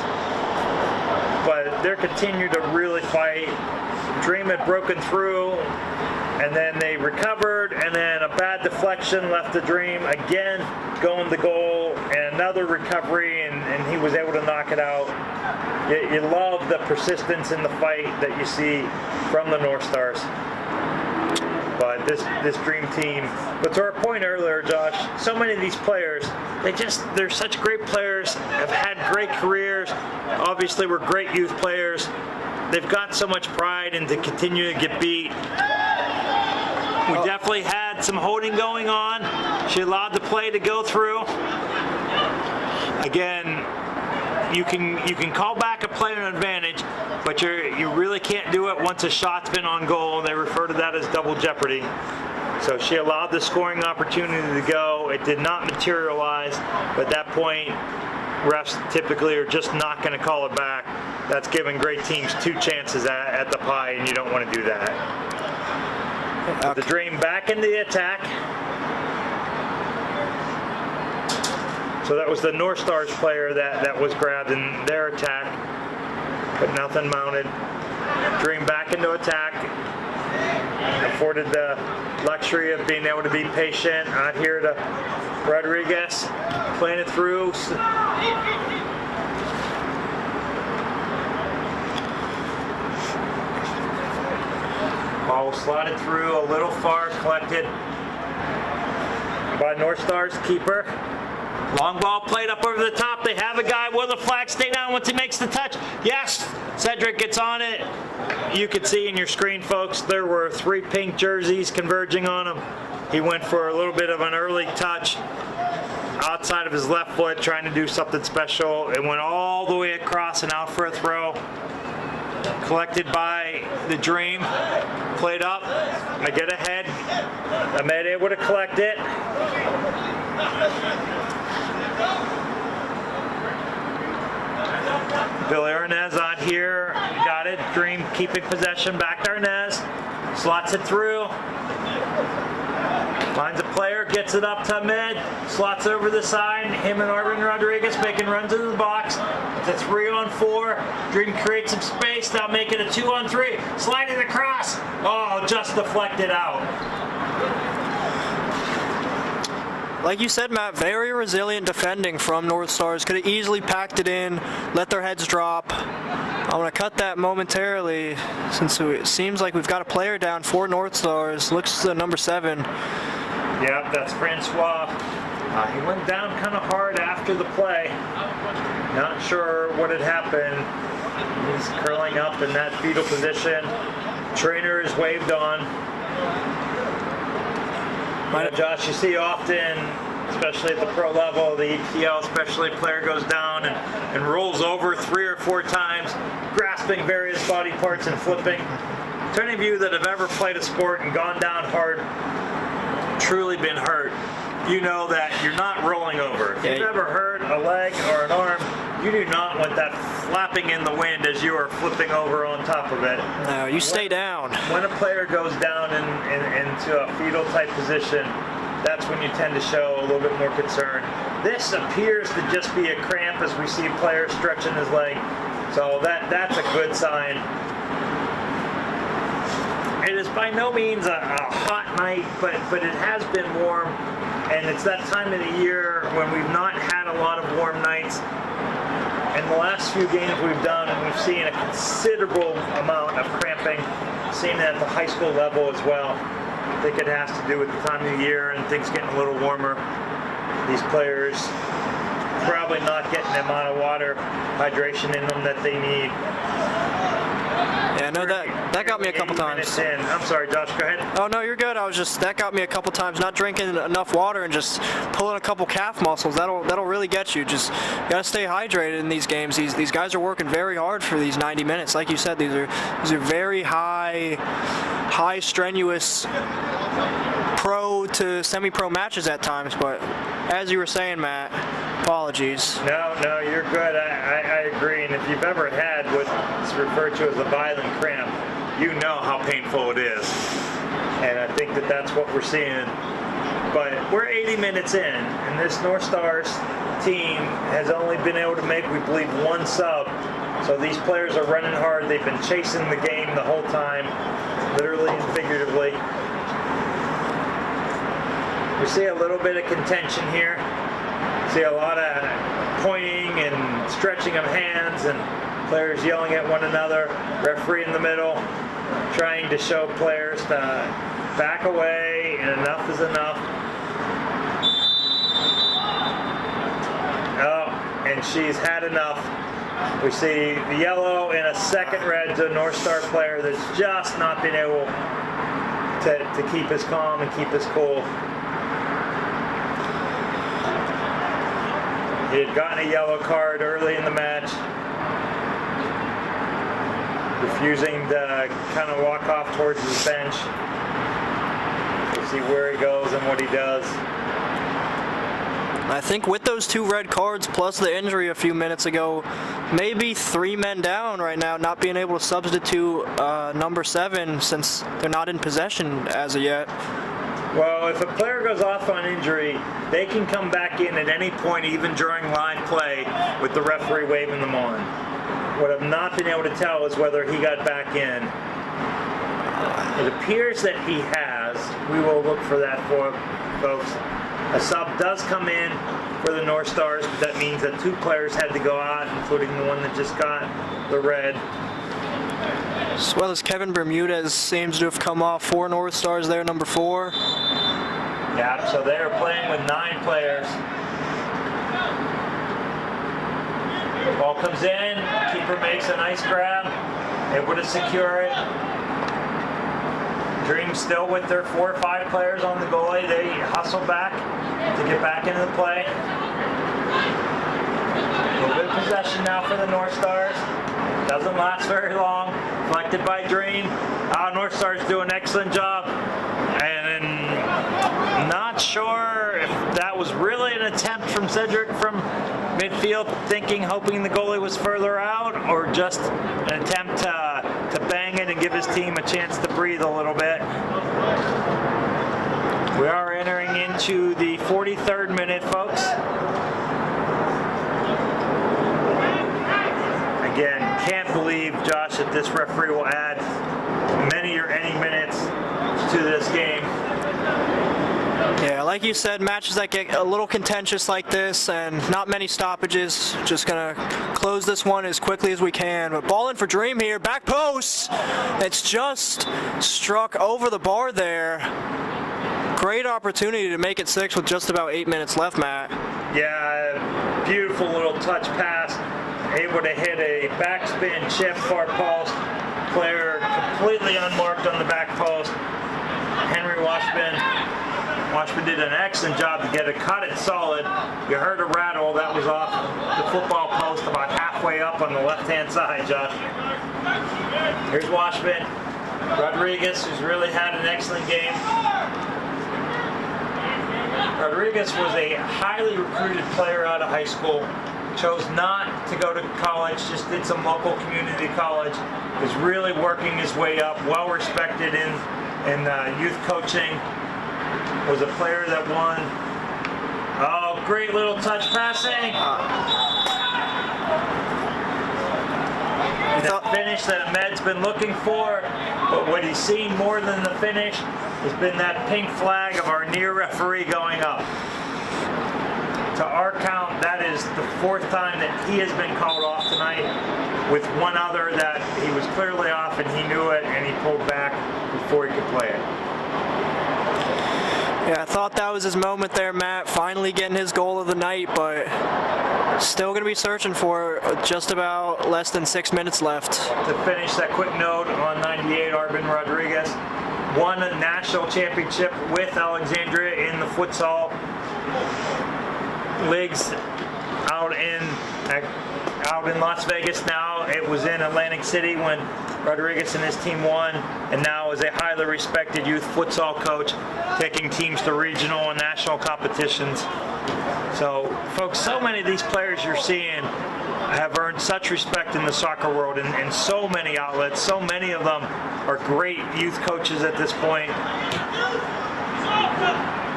[SPEAKER 4] But they're continuing to really fight. Dream had broken through, and then they recovered, and then a bad deflection left the Dream again going to goal, and another recovery, and he was able to knock it out. You love the persistence in the fight that you see from the North Stars. But this Dream team, but to our point earlier, Josh, so many of these players, they're such great players, have had great careers, obviously were great youth players. They've got so much pride and to continue to get beat. We definitely had some holding going on. She allowed the play to go through. Again, you can call back a play an advantage, but you really can't do it once a shot's been on goal. They refer to that as double jeopardy. So she allowed the scoring opportunity to go. It did not materialize, but at that point, refs typically are just not going to call it back. That's giving great teams 2 chances at the pie, and you don't want to do that. Okay. The Dream back in the attack. So that was the North Stars player that was grabbed in their attack, but nothing mounted. Dream back into attack. Afforded the luxury of being able to be patient. Out here to Rodriguez, playing it through. Ball slotted through, a little far, collected by North Stars keeper. Long ball played up over the top. They have a guy. Will the flag stay down once he makes the touch? Yes! Cedric gets on it. You could see in your screen, folks, there were 3 pink jerseys converging on him. He went for a little bit of an early touch outside of his left foot, trying to do something special. It went all the way across and out for a throw. Collected by the Dream. Played up. I get ahead. Ahmed able to collect it. Bill Arnaz on here, got it. Dream keeping possession, back to Arnaz, slots it through, finds a player, gets it up to Ahmed, slots over the side. Him and Arvin Rodriguez making runs into the box. It's a 3-on-4. Dream creates some space, now make it a 2-on-3. Sliding across. Oh, just deflected out.
[SPEAKER 2] Like you said, Matt, very resilient defending from North Stars. Could have easily packed it in, let their heads drop. I'm going to cut that momentarily since it seems like we've got a player down for North Stars. Looks to number 7.
[SPEAKER 4] Yeah, that's Francois. He went down kind of hard after the play. Not sure what had happened. He's curling up in that fetal position. Trainer is waved on. Josh, you see often, especially at the pro level, the EPL, especially a player goes down and rolls over 3 or 4 times, grasping various body parts and flipping. To any of you that have ever played a sport and gone down hard, truly been hurt, you know that you're not rolling over. If you've ever hurt a leg or an arm, you do not want that flapping in the wind as you are flipping over on top of it.
[SPEAKER 2] No, you stay down.
[SPEAKER 4] When a player goes down into a fetal type position, that's when you tend to show a little bit more concern. This appears to just be a cramp as we see a player stretching his leg. So that's a good sign. It is by no means a hot night, but it has been warm. And it's that time of the year when we've not had a lot of warm nights. In the last few games we've done, and we've seen a considerable amount of cramping, seen it at the high school level as well. think it has to do with the time of the year and things getting a little warmer. These players probably not getting the amount of water, hydration in them that they need.
[SPEAKER 2] Yeah, no, that got me a couple times.
[SPEAKER 4] I'm sorry, Josh, go ahead.
[SPEAKER 2] Oh no, you're good. That got me a couple times. Not drinking enough water and just pulling a couple calf muscles. That'll really get you. Just gotta stay hydrated in these games. These guys are working very hard for these 90 minutes. Like you said, these are very high strenuous pro to semi-pro matches at times. But as you were saying, Matt, apologies.
[SPEAKER 4] No, you're good. I agree. And if you've ever had what's referred to as a violent cramp, you know how painful it is. And I think that's what we're seeing. But we're 80 minutes in, and this North Stars team has only been able to make, we believe, one sub. So these players are running hard. They've been chasing the game the whole time, literally and figuratively. We see a little bit of contention here. See a lot of pointing and stretching of hands and players yelling at one another. Referee in the middle trying to show players to back away and enough is enough. Oh, and she's had enough. We see the yellow and a second red to a North Star player that's just not been able to keep his calm and keep his cool. He had gotten a yellow card early in the match, refusing to kind of walk off towards his bench. We'll see where he goes and what he does.
[SPEAKER 2] I think with those 2 red cards plus the injury a few minutes ago, maybe 3 men down right now, not being able to substitute number 7 since they're not in possession as of yet.
[SPEAKER 4] Well, if a player goes off on injury, they can come back in at any point, even during line play, with the referee waving them on. What I've not been able to tell is whether he got back in. It appears that he has. We will look for that for folks. A sub does come in for the North Stars, but that means that 2 players had to go out, including the one that just got the red.
[SPEAKER 2] As well as Kevin Bermudez seems to have come off for North Stars there, number 4.
[SPEAKER 4] Yeah, so they're playing with 9 players. Ball comes in, keeper makes a nice grab, able to secure it. Dream still with their 4 or 5 players on the goalie. They hustle back to get back into the play. A little bit of possession now for the North Stars. Doesn't last very long. Deflected by Dream. North Stars do an excellent job. And not sure if that was really an attempt from Cedric from midfield, hoping the goalie was further out, or just an attempt to bang it and give his team a chance to breathe a little bit. We are entering into the 43rd minute, folks. Again, can't believe, Josh, that this referee will add many or any minutes to this game.
[SPEAKER 2] Yeah, like you said, matches that get a little contentious like this and not many stoppages. Just gonna close this one as quickly as we can. But ball in for Dream here, back post. It's just struck over the bar there. Great opportunity to make it 6 with just about 8 minutes left, Matt.
[SPEAKER 4] Yeah, beautiful little touch pass. Able to hit a backspin chip far post. Player completely unmarked on the back post. Henry Washburn did an excellent job to get it, cut it solid. You heard a rattle, that was off the football post about halfway up on the left-hand side, Josh. Here's Washburn. Rodriguez, who's really had an excellent game. Rodriguez was a highly recruited player out of high school. Chose not to go to college, just did some local community college. Is really working his way up, well respected in youth coaching. Was a player that won. Oh, great little touch passing. The finish that Ahmed's been looking for, but what he's seen more than the finish has been that pink flag of our near referee going up. To our count, that is the 4th time that he has been called off tonight, with one other that he was clearly off and he knew it and he pulled back before he could play it.
[SPEAKER 2] Yeah, I thought that was his moment there, Matt. Finally getting his goal of the night, but still going to be searching for just about less than 6 minutes left.
[SPEAKER 4] To finish that quick note on 98, Arbin Rodriguez won a national championship with Alexandria in the futsal leagues out in Las Vegas now. It was in Atlantic City when Rodriguez and his team won, and now is a highly respected youth futsal coach, taking teams to regional and national competitions. So, folks, so many of these players you're seeing have earned such respect in the soccer world in so many outlets. So many of them are great youth coaches at this point.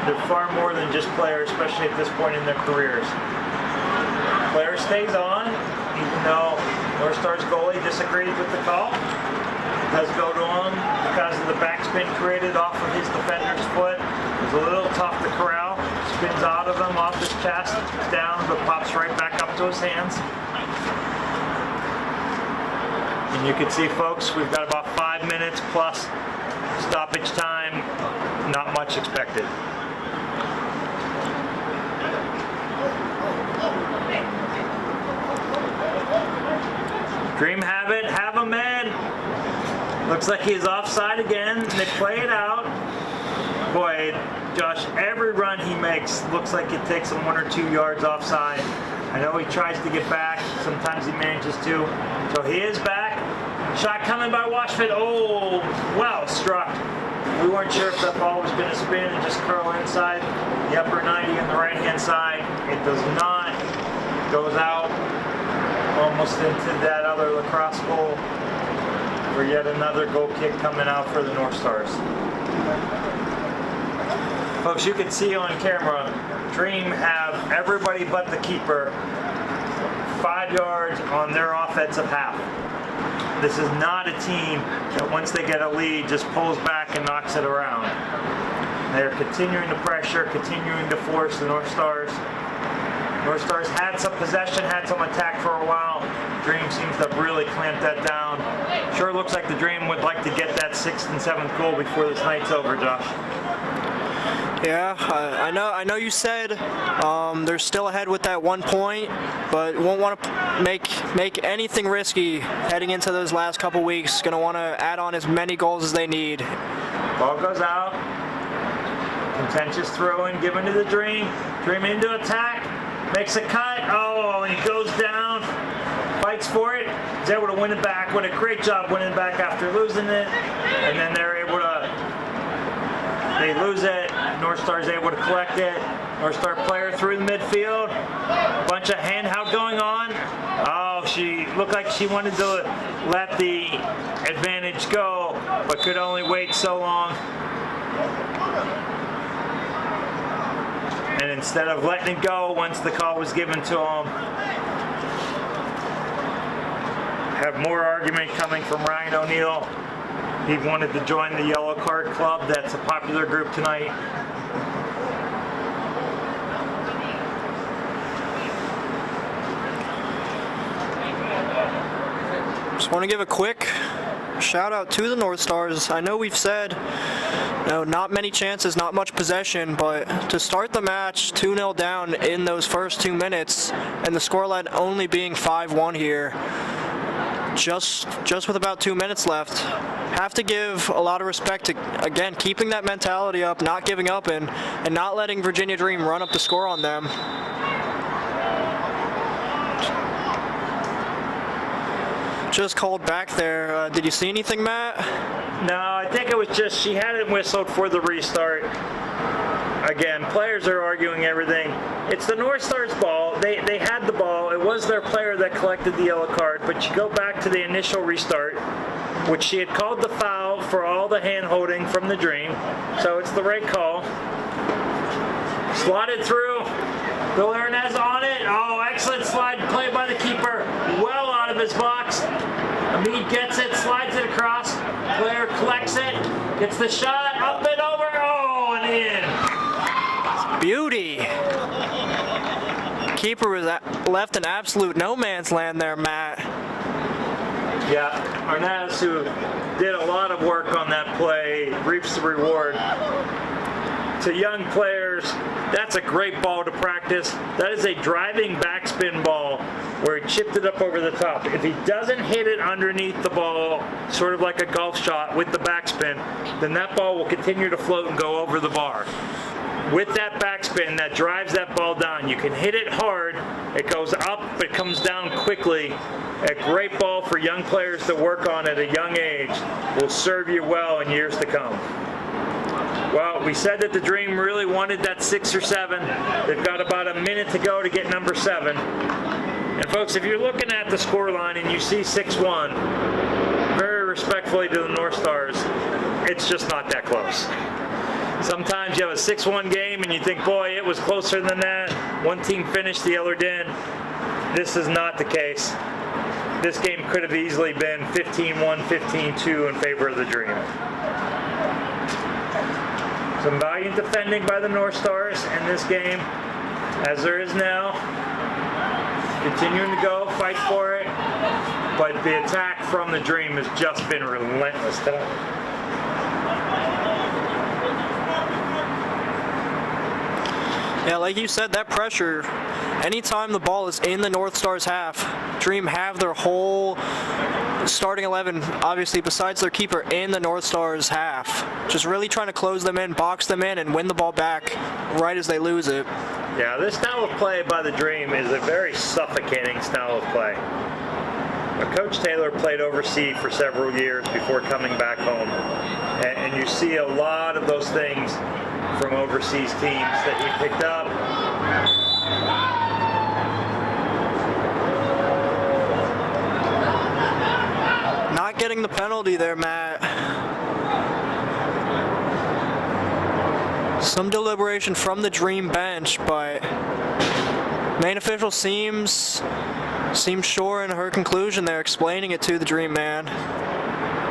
[SPEAKER 4] They're far more than just players, especially at this point in their careers. Player stays on, even though North Star's goalie disagreed with the call. It does go to him because of the backspin created off of his defender's foot. It was a little tough to corral. Spins out of him, off his chest, down, but pops right back up to his hands. And you can see, folks, we've got about 5 minutes plus stoppage time. Not much expected. Dream have it, have him in. Looks like he's offside again. They play it out. Boy, Josh, every run he makes looks like it takes him 1 or 2 yards offside. I know he tries to get back. Sometimes he manages to. So he is back. Shot coming by Washford. Oh, well struck. We weren't sure if that ball was going to spin and just curl inside the upper 90 on the right-hand side. It does not. Goes out almost into that other lacrosse goal for yet another goal kick coming out for the North Stars. Folks, you can see on camera, Dream have everybody but the keeper 5 yards on their offensive half. This is not a team that once they get a lead just pulls back and knocks it around. They're continuing to pressure, continuing to force the North Stars. North Stars had some possession, had some attack for a while. Dream seems to have really clamped that down. Sure looks like the Dream would like to get that 6th and 7th goal before this night's over, Josh.
[SPEAKER 2] Yeah, I know you said they're still ahead with that 1 point, but won't want to make anything risky heading into those last couple weeks. Going to want to add on as many goals as they need.
[SPEAKER 4] Ball goes out. Contentious throw in given to the Dream. Dream into attack. Makes a cut. Oh, and he goes down. Fights for it. Is able to win it back. What a great job winning it back after losing it. And then they're able to. They lose it. North Star's able to collect it. North Star player through the midfield. Bunch of handheld going on. Oh, she looked like she wanted to let the advantage go, but could only wait so long. And instead of letting it go once the call was given to him, have more argument coming from Ryan O'Neill. He wanted to join the Yellow Card Club. That's a popular group tonight.
[SPEAKER 2] Just want to give a quick shout out to the North Stars. I know we've said not many chances, not much possession, but to start the match 2-0 down in those first 2 minutes and the scoreline only being 5-1 here, just with about 2 minutes left, have to give a lot of respect to, again, keeping that mentality up, not giving up, and not letting Virginia Dream run up the score on them. Just called back there. Did you see anything, Matt?
[SPEAKER 4] No, I think it was just she had it whistled for the restart. Again, players are arguing everything. It's the North Stars ball. They had the ball. It was their player that collected the yellow card, but you go back to the initial restart, which she had called the foul for all the hand-holding from the Dream. So it's the right call. Slotted through. Bill Hernandez on it. Oh, excellent slide play by the keeper. Well out of his box. Hamid gets it, slides it across. Player collects it, gets the shot, up and over. Oh, and in.
[SPEAKER 2] Beauty. Keeper was left in absolute no man's land there, Matt.
[SPEAKER 4] Yeah, Hernandez, who did a lot of work on that play, reaps the reward. to young players, that's a great ball to practice. That is a driving backspin ball where he chipped it up over the top. If he doesn't hit it underneath the ball, sort of like a golf shot with the backspin, then that ball will continue to float and go over the bar. With that backspin that drives that ball down, you can hit it hard, it goes up, but it comes down quickly. A great ball for young players to work on at a young age will serve you well in years to come. Well, we said that the Dream really wanted that 6 or 7. They've got about a minute to go to get number 7. And folks, if you're looking at the score line and you see 6-1, very respectfully to the North Stars, it's just not that close. Sometimes you have a 6-1 game and you think, boy, it was closer than that. One team finished, the other didn't. This is not the case. This game could have easily been 15-1, 15-2 in favor of the Dream. Some valiant defending by the North Stars in this game, as there is now. Continuing to go, fight for it, but the attack from the Dream has just been relentless tonight.
[SPEAKER 2] Yeah, like you said, that pressure, anytime the ball is in the North Stars half, Dream have their whole starting 11, obviously besides their keeper, in the North Stars half. Just really trying to close them in, box them in, and win the ball back right as they lose it.
[SPEAKER 4] Yeah, this style of play by the Dream is a very suffocating style of play. Coach Taylor played overseas for several years before coming back home. And you see a lot of those things from overseas teams that he picked up.
[SPEAKER 2] Not getting the penalty there, Matt. Some deliberation from the Dream bench, but main official seems sure in her conclusion there, explaining it to the Dream man.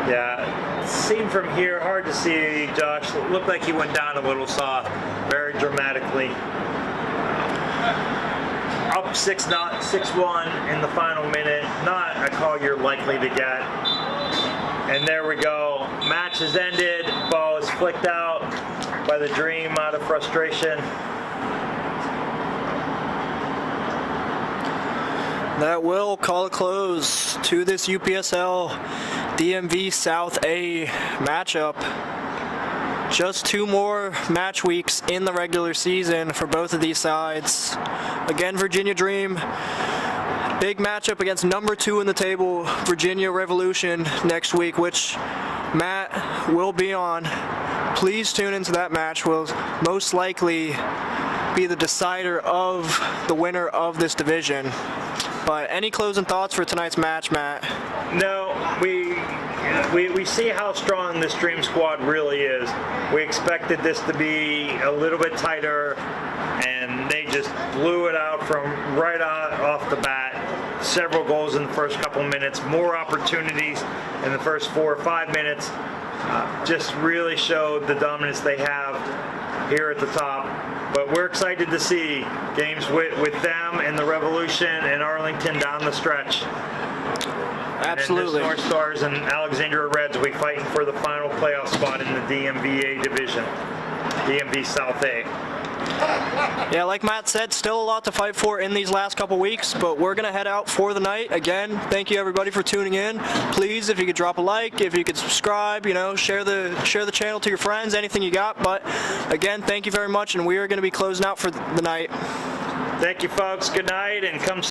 [SPEAKER 4] Yeah, seen from here, hard to see, Josh. It looked like he went down a little soft, very dramatically. Up 6-1 in the final minute, not a call you're likely to get. And there we go. Match has ended. Ball is flicked out by the Dream out of frustration.
[SPEAKER 2] That will call a close to this UPSL DMV South A matchup. Just 2 more match weeks in the regular season for both of these sides. Again, Virginia Dream, big matchup against number 2 in the table, Virginia Revolution, next week, which Matt will be on. Please tune into that match. Will most likely be the decider of the winner of this division. But any closing thoughts for tonight's match, Matt?
[SPEAKER 4] No, we see how strong this Dream squad really is. We expected this to be a little bit tighter, and they just blew it out from right off the bat. Several goals in the first couple minutes, more opportunities in the first 4 or 5 minutes. Just really showed the dominance they have here at the top. But we're excited to see games with them and the Revolution and Arlington down the stretch.
[SPEAKER 2] Absolutely.
[SPEAKER 4] And this North Stars and Alexandria Reds will be fighting for the final playoff spot in the DMVA division, DMV South A.
[SPEAKER 2] Yeah, like Matt said, still a lot to fight for in these last couple weeks, but we're going to head out for the night. Again, thank you everybody for tuning in. Please, if you could drop a like, if you could subscribe, share the channel to your friends, anything you got. But again, thank you very much, and we are going to be closing out for the night.
[SPEAKER 4] Thank you, folks. Good night, and come